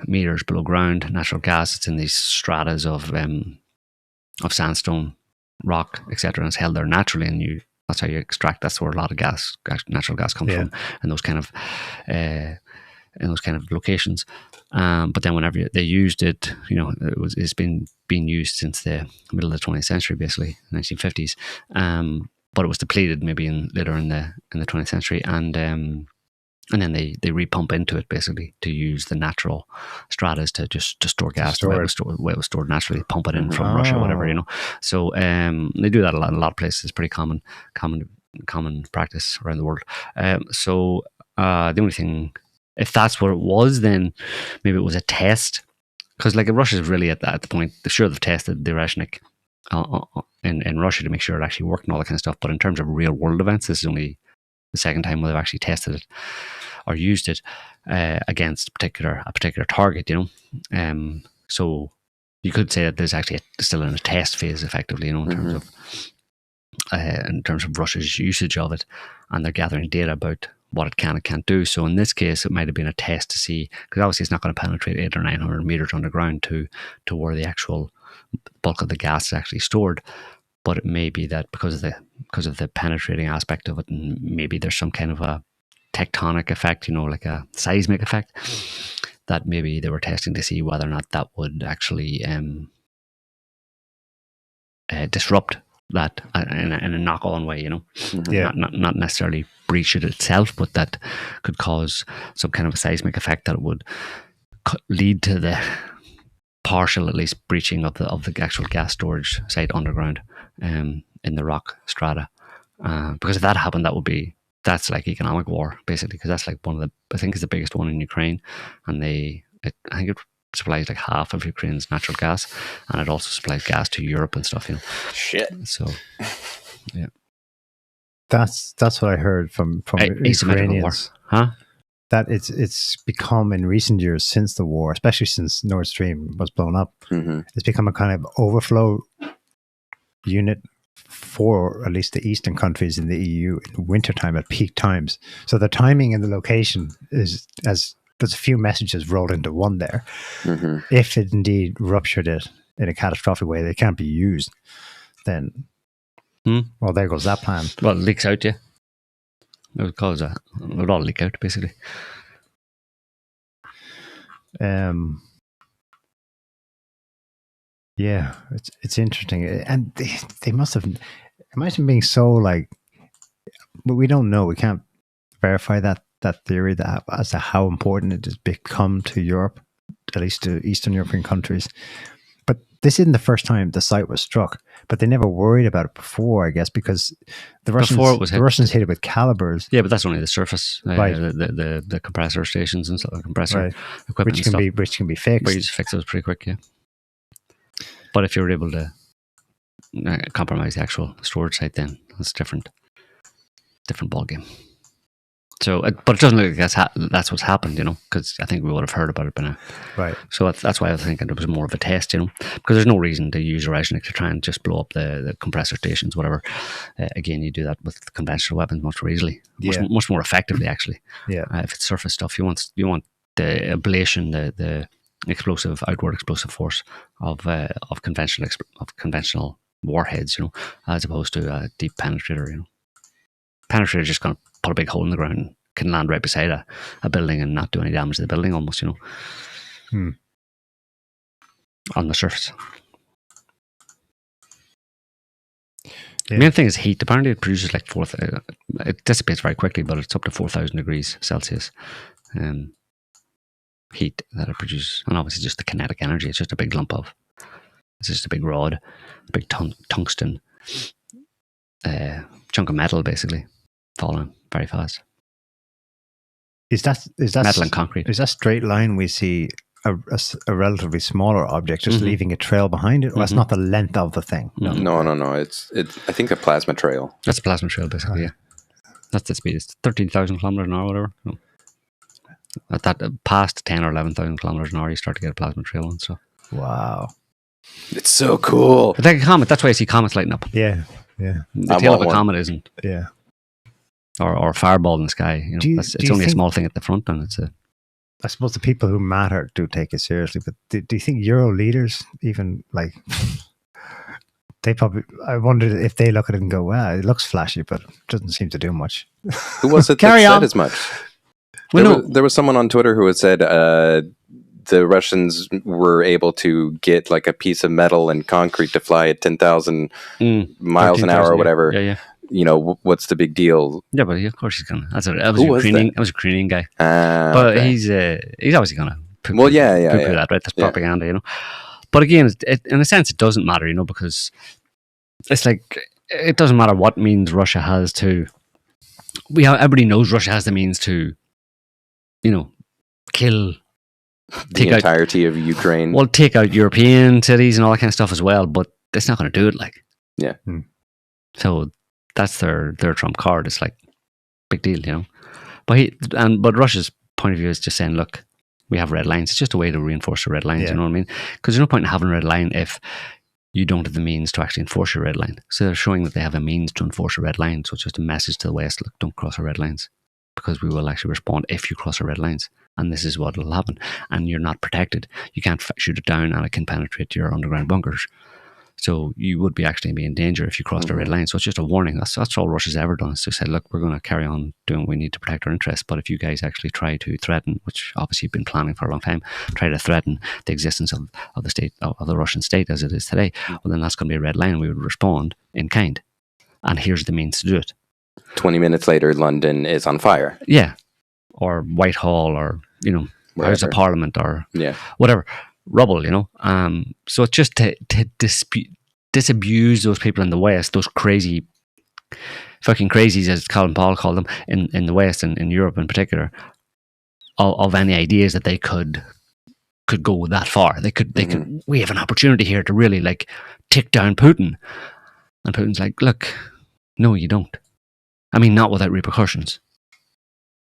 meters below ground. Natural gas. It's in these stratas of sandstone, rock, etc., and it's held there naturally. And that's how you extract. That's where a lot of natural gas comes from, and those kind of locations. But then whenever they used it, it's been being used since the middle of the 20th century, basically 1950s. But it was depleted maybe later in the 20th century, and then they repump into it, basically, to use the natural stratas to store gas. The way it was stored naturally, pump it in from Russia, whatever, So they do that a lot in a lot of places. It's pretty common practice around the world. So the only thing, if that's what it was, then maybe it was a test, because Russia's really at the point. Sure, they've tested the Oreshnik in Russia to make sure it actually worked and all that kind of stuff. But in terms of real world events, this is only the second time where they've actually tested it or used it against a particular target, so you could say that there's actually still in a test phase, effectively, in terms of Russia's usage of it, and they're gathering data about what it can and can't do. So in this case, it might have been a test to see, because obviously it's not going to penetrate 800 or 900 meters underground to where the actual bulk of the gas is actually stored. But it may be that because of the penetrating aspect of it, and maybe there's some kind of a tectonic effect, like a seismic effect, that maybe they were testing to see whether or not that would actually disrupt that in a knock-on way, not necessarily breach it itself, but that could cause some kind of a seismic effect that would lead to the partial, at least, breaching of the actual gas storage site underground in the rock strata. Because if that happened, that's like economic war, basically, because that's like I think it's the biggest one in Ukraine, and I think it supplies like half of Ukraine's natural gas, and it also supplies gas to Europe and stuff, Shit. So, yeah. That's what I heard from Ukrainians. Huh? That it's become, in recent years, since the war, especially since Nord Stream was blown up, it's become a kind of overflow unit for at least the eastern countries in the EU in wintertime at peak times. So the timing and the location is, as there's a few messages rolled into one there. If it indeed ruptured it in a catastrophic way, they can't be used, then well, there goes that plan. Well, it leaks out, yeah. It would cause it would all leak out, basically. Yeah, it's interesting, and they must have. Imagine being so like, but we don't know. We can't verify that theory that as to how important it has become to Europe, at least to Eastern European countries. But this isn't the first time the site was struck. But they never worried about it before, I guess, because the Russians hit it with calibers. Yeah, but that's only the surface, right? The compressor stations and stuff, the compressor equipment, which can be fixed. But you just fix those pretty quick, yeah. But if you're able to compromise the actual storage site, then that's different ballgame. So, but it doesn't look like that's what's happened, because I think we would have heard about it by now. Right. So that's why I was thinking it was more of a test, because there's no reason to use Reznik to try and just blow up the compressor stations, whatever. Again, you do that with conventional weapons much more easily, much more effectively, actually. Yeah. If it's surface stuff, you want the ablation, the explosive, outward explosive force of conventional warheads, as opposed to a deep penetrator. Penetrator is just going to put a big hole in the ground, can land right beside a building and not do any damage to the building, almost, on the surface. Yeah. The main thing is heat. Apparently, it produces like it dissipates very quickly, but it's up to 4,000 degrees Celsius heat that it produces, and obviously just the kinetic energy. It's just a big lump of. It's just a big rod, a big tungsten chunk of metal, basically, falling very fast. Is that metal and concrete? Is that straight line we see a relatively smaller object just leaving a trail behind it? Or that's not the length of the thing? No. It's I think a plasma trail. That's a plasma trail, basically. Yeah, that's the speed. It's 13,000 kilometers an hour, whatever. At that past 10 or 11,000 kilometers an hour, you start to get a plasma trail and stuff. Wow, it's so cool. It's like a comet. That's why you see comets lighting up. Yeah. The tail of a comet isn't. Yeah. Or a fireball in the sky. It's only a small thing at the front, and it's a. I suppose the people who matter do take it seriously, but do you think Euro leaders even like? They probably. I wonder if they look at it and go, "Wow, it looks flashy, but it doesn't seem to do much." Who was it that said as much? There was someone on Twitter who had said the Russians were able to get like a piece of metal and concrete to fly at 10,000 miles an hour or whatever. Yeah. What's the big deal? Yeah, but of course he's gonna. That was a Ukrainian guy. But okay. He's obviously gonna. Poo that, right? That's propaganda, But again, in a sense, it doesn't matter, because it's like it doesn't matter what means Russia has to. Everybody knows Russia has the means to, kill the entirety of Ukraine. Well, take out European cities and all that kind of stuff as well, but it's not going to do it. Yeah. So that's their trump card. It's like big deal, you know. But Russia's point of view is just saying, look, we have red lines. It's just a way to reinforce the red lines, you know what I mean? Because there's no point in having a red line if you don't have the means to actually enforce your red line. So they're showing that they have a means to enforce a red line. So it's just a message to the West, look, don't cross our red lines, because we will actually respond if you cross our red lines. And this is what will happen. And you're not protected. You can't shoot it down and it can penetrate your underground bunkers. So you would be actually be in danger if you crossed a red line. So it's just a warning. That's all Russia's ever done, is to say, look, we're going to carry on doing what we need to protect our interests. But if you guys actually try to threaten, which obviously you've been planning for a long time, try to threaten the existence of the state, of the Russian state as it is today, well, then that's going to be a red line, and we would respond in kind. And here's the means to do it. 20 minutes later, London is on fire. Yeah. Or Whitehall, or, you know, House of Parliament, or whatever. Rubble, you know. So it's just to disabuse those people in the West, those crazy, fucking crazies, as Colin Powell called them, in the West and in Europe in particular, of any ideas that they could go that far. They could. We have an opportunity here to really like tick down Putin, and Putin's like, look, no, you don't. I mean, not without repercussions.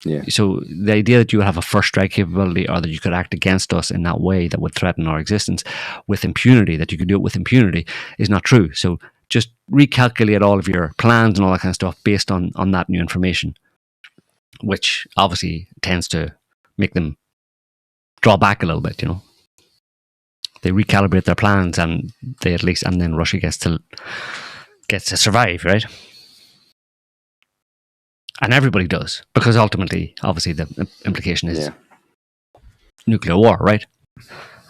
Yeah. So the idea that you would have a first strike capability, or that you could act against us in that way that would threaten our existence with impunity, that you could do it with impunity, is not true. So just recalculate all of your plans and all that kind of stuff based on that new information, which obviously tends to make them draw back a little bit, you know. They recalibrate their plans, and they at least, and then Russia gets to survive, right? And everybody does, because ultimately, obviously, the implication is nuclear war, right?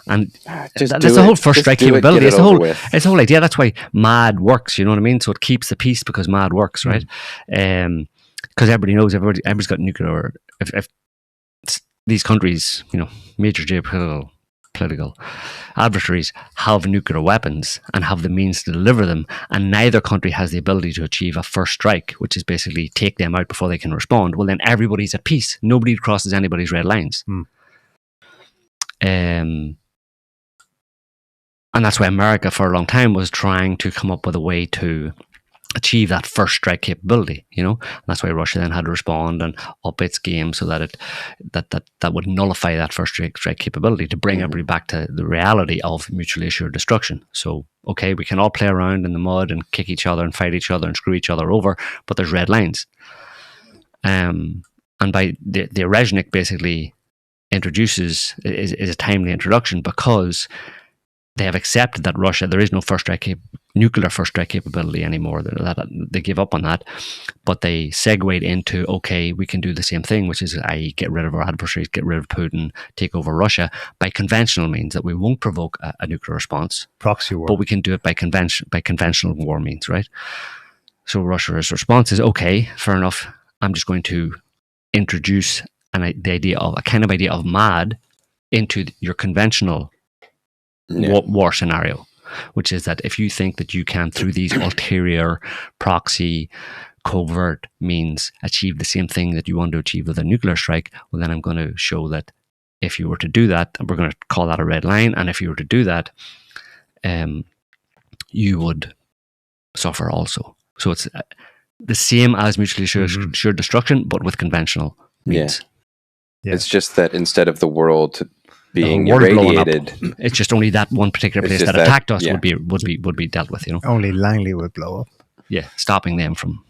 And that's the whole first strike capability. It's the whole idea. That's why MAD works. You know what I mean? So it keeps the peace, because MAD works, right? Because everybody knows everybody's got nuclear. If these countries, you know, major geopolitical adversaries have nuclear weapons and have the means to deliver them, and neither country has the ability to achieve a first strike, which is basically take them out before they can respond, well, then everybody's at peace. Nobody crosses anybody's red lines. And that's why America for a long time was trying to come up with a way to achieve that first strike capability, you know. And that's why Russia then had to respond and up its game so that that would nullify that first strike capability, to bring everybody back to the reality of mutually assured destruction. So, okay, we can all play around in the mud and kick each other and fight each other and screw each other over, but there's red lines. And by the Reznik basically introduces is a timely introduction, because they have accepted that Russia, there is no nuclear first strike capability anymore. They give up on that, but they segued into, okay, we can do the same thing, which is, i.e., get rid of our adversaries, get rid of Putin, take over Russia by conventional means, that we won't provoke a nuclear response, proxy war, but we can do it by conventional war means, right? So Russia's response is, okay, fair enough. I'm just going to introduce the idea of a kind of idea of MAD into your conventional war scenario, which is that if you think that you can, through these ulterior, proxy, covert means, achieve the same thing that you want to achieve with a nuclear strike, well, then I'm going to show that if you were to do that, we're going to call that a red line, and if you were to do that, you would suffer also. So it's the same as mutually assured destruction, but with conventional means. Yeah. It's just that instead of the world being irradiated, it's just only that one particular place that attacked us would be dealt with, you know. Only Langley would blow up. Yeah, stopping them from.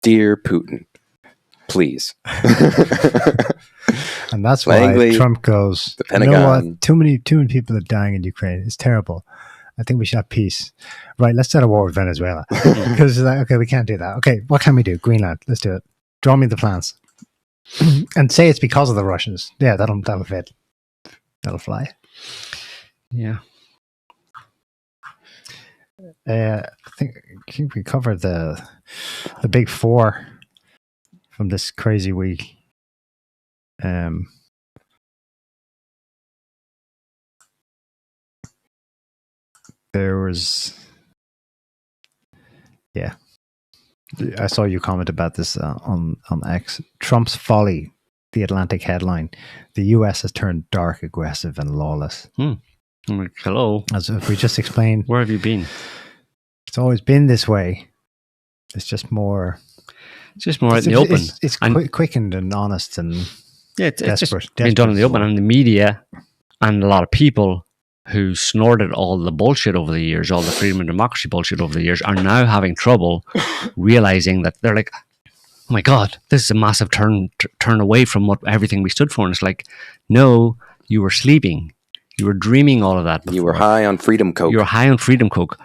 Dear Putin, please. And that's why Langley, Trump goes, the Pentagon. You know what? Too many people are dying in Ukraine. It's terrible. I think we should have peace. Right, let's start a war with Venezuela. Because it's like, okay, we can't do that. Okay, what can we do? Greenland, let's do it. Draw me the plans. And say it's because of the Russians. Yeah, that'll fit. That'll fly. Yeah. I think we covered the big four from this crazy week. There was, I saw you comment about this on X. Trump's folly, the Atlantic headline. The U.S. has turned dark, aggressive, and lawless. Like, hello. As if we just explained. Where have you been? It's always been this way. It's just more. It's just more out in the open. It's quickened and honest and it's desperate. Just been done in the open, and the media and a lot of people who snorted all the bullshit over the years, all the freedom and democracy bullshit over the years, are now having trouble realizing that they're like, oh my God, this is a massive turn away from everything we stood for. And it's like, no, you were sleeping. You were dreaming all of that before. You were high on freedom coke. You were high on freedom coke.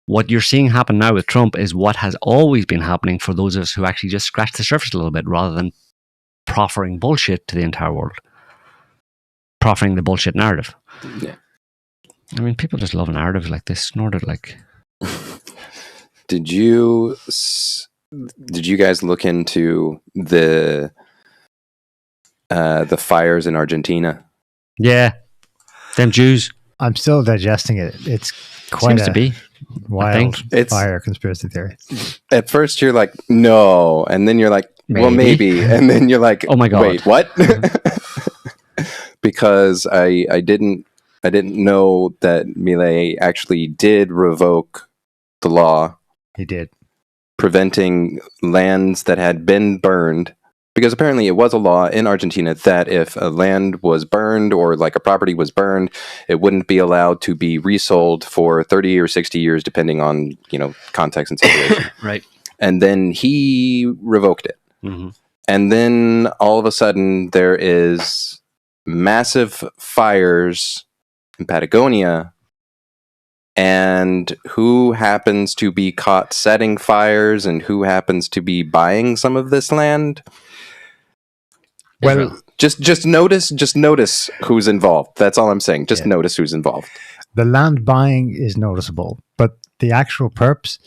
What you're seeing happen now with Trump is what has always been happening for those of us who actually just scratch the surface a little bit rather than proffering bullshit to the entire world. Proffering the bullshit narrative. Yeah. I mean, people just love a narrative like this, snorted like. Did you guys look into the fires in Argentina? Yeah, them Jews. I'm still digesting it. It's quite Seems to be wild fire conspiracy theory. At first, you're like, no, and then you're like, well, maybe, and then you're like, oh my God, wait, what? Because I didn't know that Milei actually did revoke the law. He did. Preventing lands that had been burned, because apparently it was a law in Argentina that if a land was burned or like a property was burned, it wouldn't be allowed to be resold for 30 or 60 years, depending on, context and situation. Right. And then he revoked it. Mm-hmm. And then all of a sudden there is massive fires in Patagonia, and who happens to be caught setting fires and who happens to be buying some of this land? Well, just notice who's involved. That's all I'm saying. Just notice who's involved. The land buying is noticeable, but the actual purpose,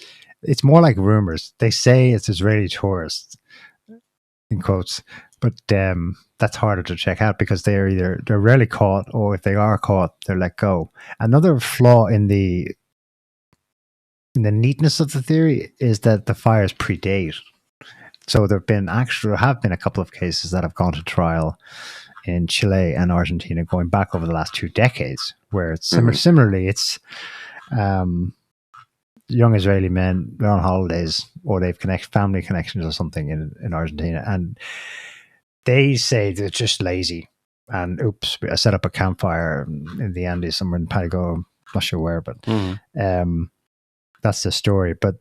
it's more like rumors. They say it's Israeli tourists, in quotes, but that's harder to check out because they're rarely caught, or if they are caught, they're let go. Another flaw in the neatness of the theory is that the fires predate. So there have been a couple of cases that have gone to trial in Chile and Argentina going back over the last 2 decades, where it's similarly, it's young Israeli men, they're on holidays or they've family connections or something in Argentina, and they say they're just lazy and oops, I set up a campfire in the Andes somewhere in Patagonia, not sure where, but that's the story. But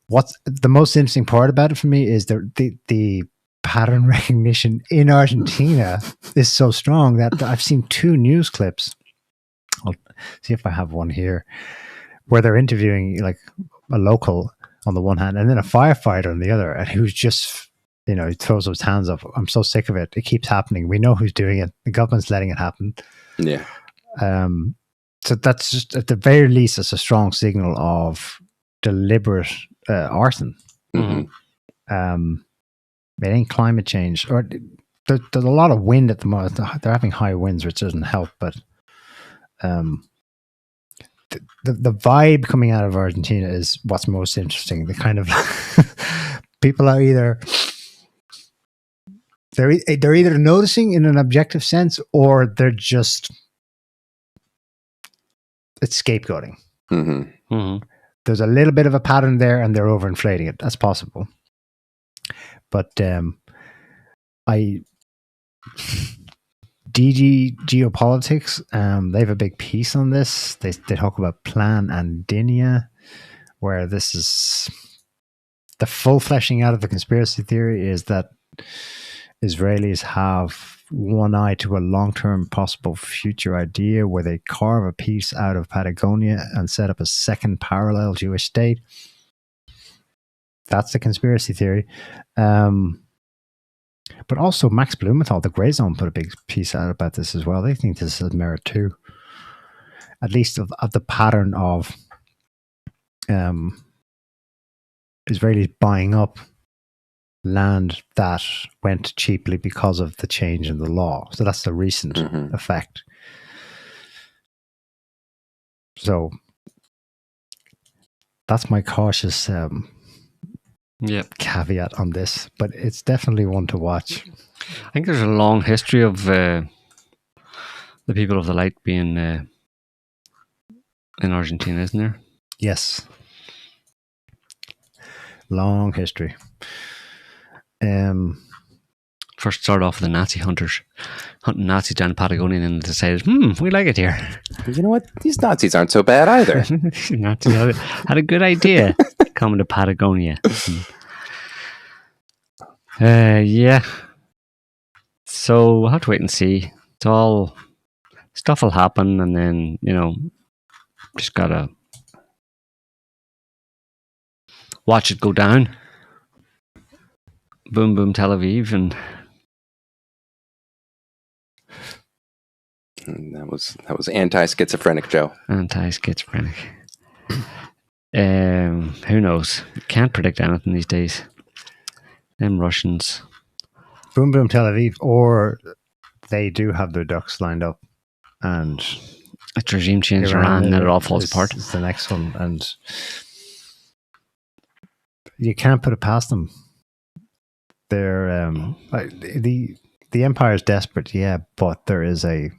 what's the most interesting part about it for me is the pattern recognition in Argentina is so strong that I've seen 2 news clips. I'll see if I have one here, where they're interviewing like a local on the one hand and then a firefighter on the other, and who's just, he throws his hands up. I'm so sick of it. It keeps happening. We know who's doing it. The government's letting it happen. Yeah. So that's just, at the very least, it's a strong signal of deliberate arson. Mm-hmm. It ain't climate change, or there's a lot of wind at the moment. They're having high winds, which doesn't help. But the vibe coming out of Argentina is what's most interesting. The kind of people are either they're either noticing in an objective sense, or they're just it's scapegoating. Mm-hmm. Mm-hmm. There's a little bit of a pattern there, and they're overinflating it. That's possible. But DG Geopolitics, they have a big piece on this. They talk about Plan Andinia, where this is the full fleshing out of the conspiracy theory is that Israelis have one eye to a long-term possible future idea where they carve a piece out of Patagonia and set up a second parallel Jewish state. That's the conspiracy theory. But also Max Blumenthal, the Grey Zone, put a big piece out about this as well. They think this has merit too. At least of the pattern of Israelis buying up land that went cheaply because of the change in the law. So that's the recent effect. So that's my cautious caveat on this, but it's definitely one to watch. I think there's a long history of the people of the light being in Argentina, isn't there? Yes. Long history. First started off with the Nazi hunters, hunting Nazis down in Patagonia, and decided, we like it here. You know what? These Nazis aren't so bad either. Nazis had a good idea coming to Patagonia. Yeah. So we'll have to wait and see. It's all stuff will happen, and then just gotta watch it go down. Boom, boom, Tel Aviv, and that was anti-schizophrenic Joe. Anti-schizophrenic. Who knows? Can't predict anything these days. Them Russians. Boom, boom, Tel Aviv, or they do have their ducks lined up, and it's regime change Iran, and then it all falls apart. It's the next one, and you can't put it past them. They're the empire is desperate, yeah, but there is a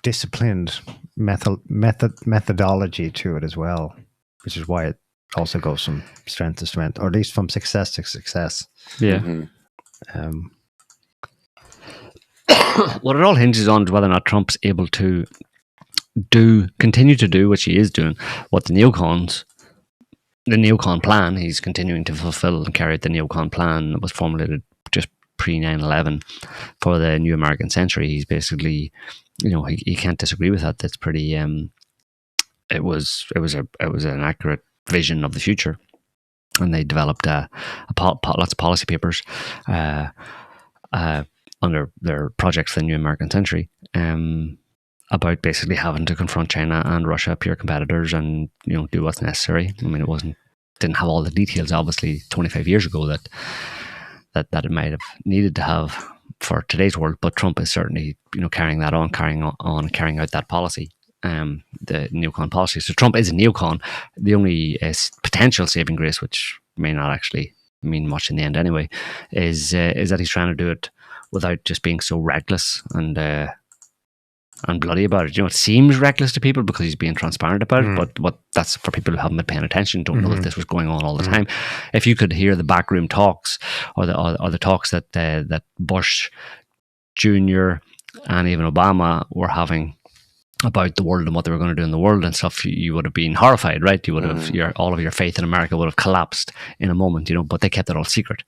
disciplined methodology to it as well, which is why it also goes from strength to strength, or at least from success to success. Yeah. Mm-hmm. What it all hinges on is whether or not Trump's able to continue to do, which he is doing, what the neocon plan, he's continuing to fulfill and carry out the neocon plan that was formulated just pre 9/11 for the new American century. He's basically, he can't disagree with that. That's pretty. It was an accurate vision of the future, and they developed lots of policy papers under their project for the new American century. About basically having to confront China and Russia, peer competitors, and do what's necessary. I mean, didn't have all the details, obviously, 25 years ago that it might have needed to have for today's world. But Trump is certainly carrying out that policy, the neocon policy. So Trump is a neocon. The only potential saving grace, which may not actually mean much in the end anyway, is that he's trying to do it without just being so reckless and bloody about it. It seems reckless to people because he's being transparent about it, but that's for people who haven't been paying attention, don't know that this was going on all the time. If you could hear the backroom talks or the talks that Bush Jr. and even Obama were having about the world and what they were going to do in the world and stuff, you would have been horrified, right? You would have all of your faith in America would have collapsed in a moment, but they kept it all secret.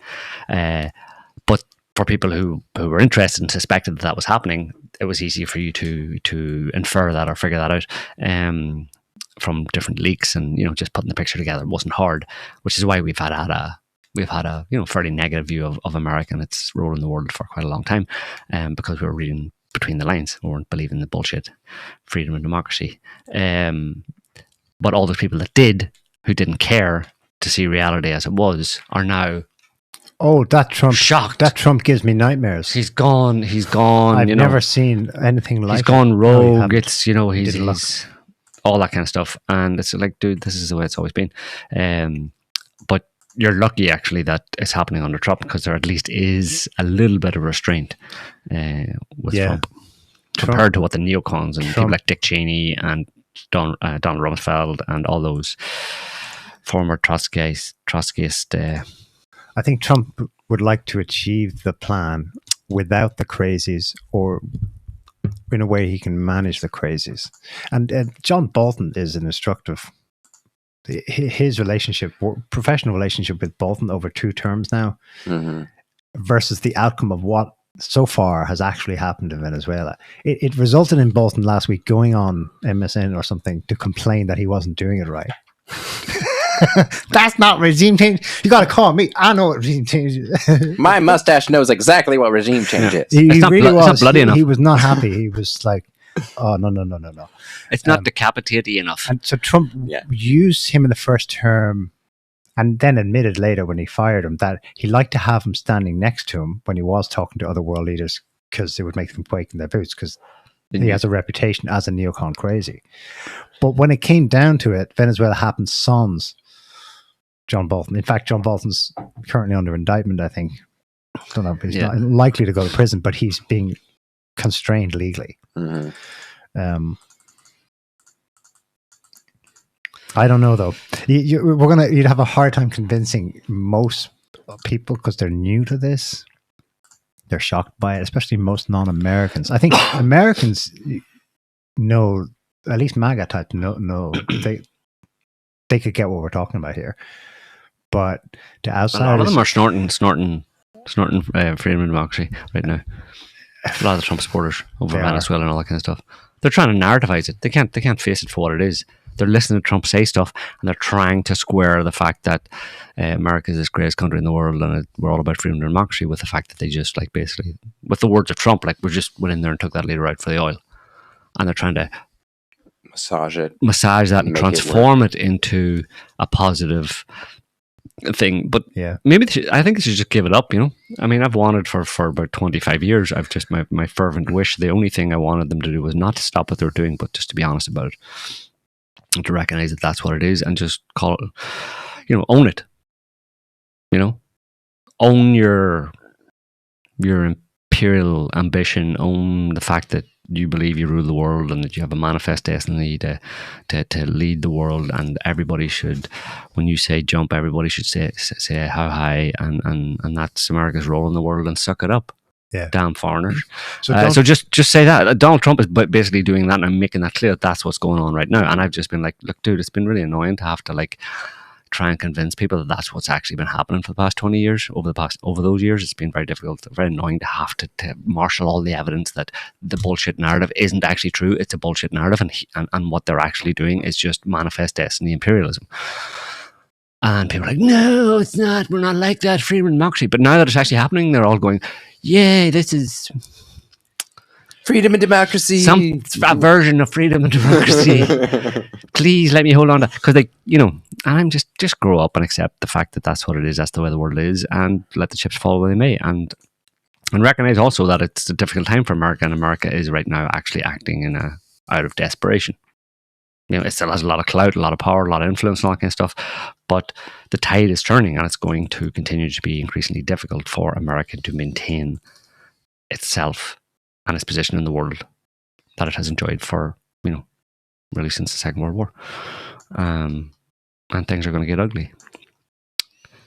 But for people who were interested and suspected that was happening, it was easy for you to infer that or figure that out from different leaks, and just putting the picture together. It wasn't hard, which is why we've had a fairly negative view of America and its role in the world for quite a long time, because we were reading between the lines. We weren't believing the bullshit freedom and democracy. But all those people that did, who didn't care to see reality as it was, are now. Oh, that Trump! Shocked. That Trump gives me nightmares. He's gone. I've never seen anything like. He's gone rogue. No, he's all that kind of stuff, and it's like, dude, this is the way it's always been. But you're lucky actually that it's happening under Trump, because there at least is a little bit of restraint with Trump compared to what the neocons and people like Dick Cheney and Donald Rumsfeld and all those former Trotskyist. I think Trump would like to achieve the plan without the crazies, or in a way he can manage the crazies. And John Bolton is an instructive. His professional relationship with Bolton over 2 terms now, versus the outcome of what so far has actually happened in Venezuela. It resulted in Bolton last week going on MSN or something to complain that he wasn't doing it right. That's not regime change. You got to call me. I know what regime change is. My mustache knows exactly what regime change is. It's not bloody enough. He was not happy. He was like, oh, no. It's not decapitating enough. And so Trump used him in the first term, and then admitted later when he fired him that he liked to have him standing next to him when he was talking to other world leaders, because it would make them quake in their boots, because he has a reputation as a neocon crazy. But when it came down to it, Venezuela happened sans John Bolton. In fact, John Bolton's currently under indictment, I think. I don't know, he's not likely to go to prison, but he's being constrained legally. Mm-hmm. I don't know, though. You'd have a hard time convincing most people because they're new to this. They're shocked by it, especially most non-Americans. I think Americans know, at least MAGA types know they could get what we're talking about here. But the outsiders, a lot of them are snorting freedom and democracy right now. A lot of the Trump supporters over Venezuela and all that kind of stuff. They're trying to narrativize it. They can't face it for what it is. They're listening to Trump say stuff, and they're trying to square the fact that America is this greatest country in the world, and we're all about freedom and democracy, with the fact that they just like basically, with the words of Trump, like we just went in there and took that leader out for the oil, and they're trying to massage that and transform it into a positive thing. But maybe I think they should just give it up. I mean, I've wanted for about 25 years. I've just my fervent wish. The only thing I wanted them to do was not to stop what they were doing, but just to be honest about it. And to recognize that that's what it is, and just call it, own it. Own your imperial ambition. Own the fact that you believe you rule the world, and that you have a manifest destiny to lead the world. And everybody should, when you say jump, everybody should say how high, and that's America's role in the world, and suck it up. Yeah. Damn foreigners. So just say that. Donald Trump is basically doing that, and I'm making that clear that that's what's going on right now. And I've just been like, look, dude, it's been really annoying to have to like try and convince people that that's what's actually been happening for the past 20 years. Over those years, it's been very difficult, very annoying to have to marshal all the evidence that the bullshit narrative isn't actually true. It's a bullshit narrative, and what they're actually doing is just manifest destiny imperialism. And people are like, no, it's not. We're not like that. Freedom and democracy. But now that it's actually happening, they're all going, yay, this is freedom and democracy. Some version of freedom and democracy. Please let me hold on to, because and I'm just grow up and accept the fact that that's what it is. That's the way the world is, and let the chips fall where they may. And recognize also that it's a difficult time for America, and America is right now actually acting out of desperation. It still has a lot of clout, a lot of power, a lot of influence, and all that kind of stuff. But the tide is turning, and it's going to continue to be increasingly difficult for America to maintain itself and its position in the world that it has enjoyed for, really since the Second World War. And things are going to get ugly.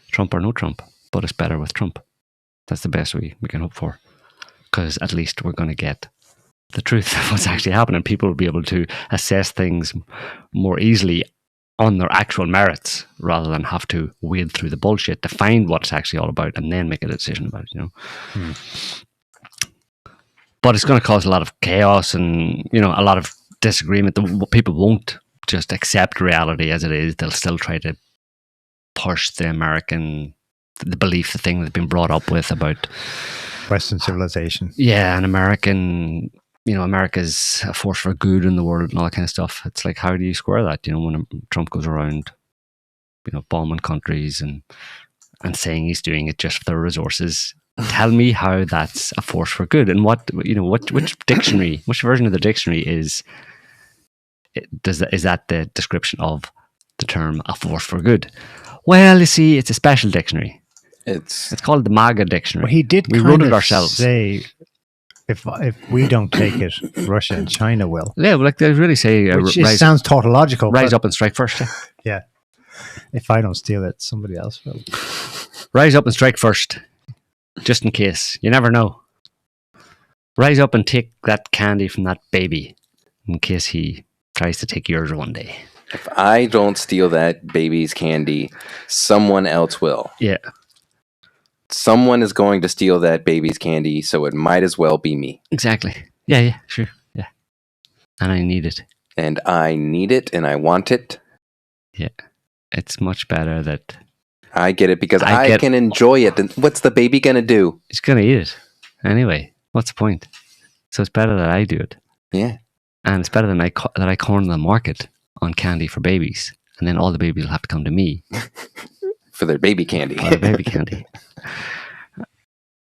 Trump or no Trump, but it's better with Trump. That's the best we can hope for. Because at least we're going to get the truth of what's actually happening. People will be able to assess things more easily on their actual merits, rather than have to wade through the bullshit to find what it's actually all about and then make a decision about it. But it's going to cause a lot of chaos and a lot of disagreement. People won't just accept reality as it is. They'll still try to push the belief, the thing they've been brought up with about Western civilization. Yeah, and America's a force for good in the world and all that kind of stuff. It's like, how do you square that? When Trump goes around, bombing countries and saying he's doing it just for their resources. Tell me how that's a force for good, and which dictionary, which version of the dictionary is that the description of the term a force for good? Well, you see, it's a special dictionary. It's called the MAGA dictionary. Well, we wrote it ourselves. Say, if we don't take it, Russia and China will. Yeah, well, like they really say, sounds tautological. Rise up and strike first. Yeah. If I don't steal it, somebody else will. Rise up and strike first, just in case. You never know. Rise up and take that candy from that baby, in case he tries to take yours one day. If I don't steal that baby's candy, someone else will. Yeah. Someone is going to steal that baby's candy, so it might as well be me. Exactly. Yeah, sure. Yeah. And I need it. And I need it, and I want it. Yeah. It's much better that I get it because I can enjoy it. And what's the baby going to do? It's going to eat it. Anyway, what's the point? So it's better that I do it. Yeah. And it's better than that I corner the market on candy for babies. And then all the babies will have to come to me. For their baby candy. For their baby candy.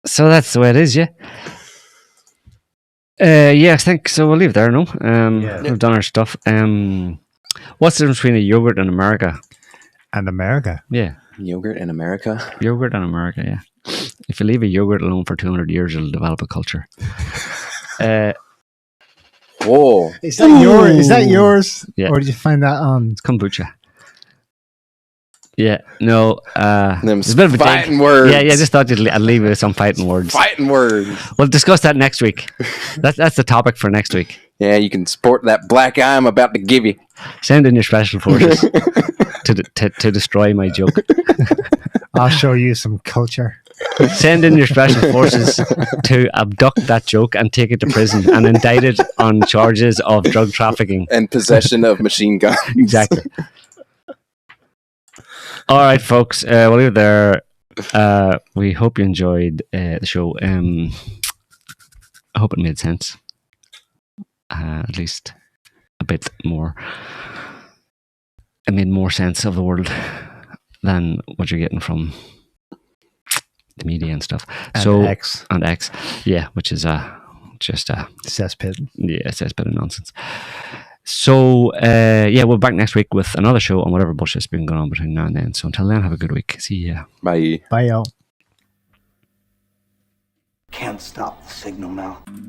So that's the way it is, yeah. Yeah, I think so. We'll leave it there, no? We've done our stuff. What's the difference between a yogurt and America? And America? Yeah. Yogurt and America? Yogurt and America, yeah. If you leave a yogurt alone for 200 years, it'll develop a culture. Whoa. Is that yours? Yeah. Or did you find that on? It's kombucha. Yeah, no. There's a bit of a fighting dig. words. Yeah, just thought I'd leave it with some fighting words. Fighting words. We'll discuss that next week. That's the topic for next week. Yeah, you can sport that black eye I'm about to give you. Send in your special forces to destroy my joke. I'll show you some culture. Send in your special forces to abduct that joke and take it to prison and indict it on charges of drug trafficking and possession of machine guns. Exactly. All right, folks. We'll leave it there. We hope you enjoyed the show. I hope it made sense. At least a bit more. It made more sense of the world than what you're getting from the media and stuff. And X. Yeah, which is just a cesspit. Yeah, cesspit of nonsense. So we're back next week with another show on whatever bullshit's been going on between now and then. So until then, have a good week. See ya. Bye. Bye, y'all. Can't stop the signal now.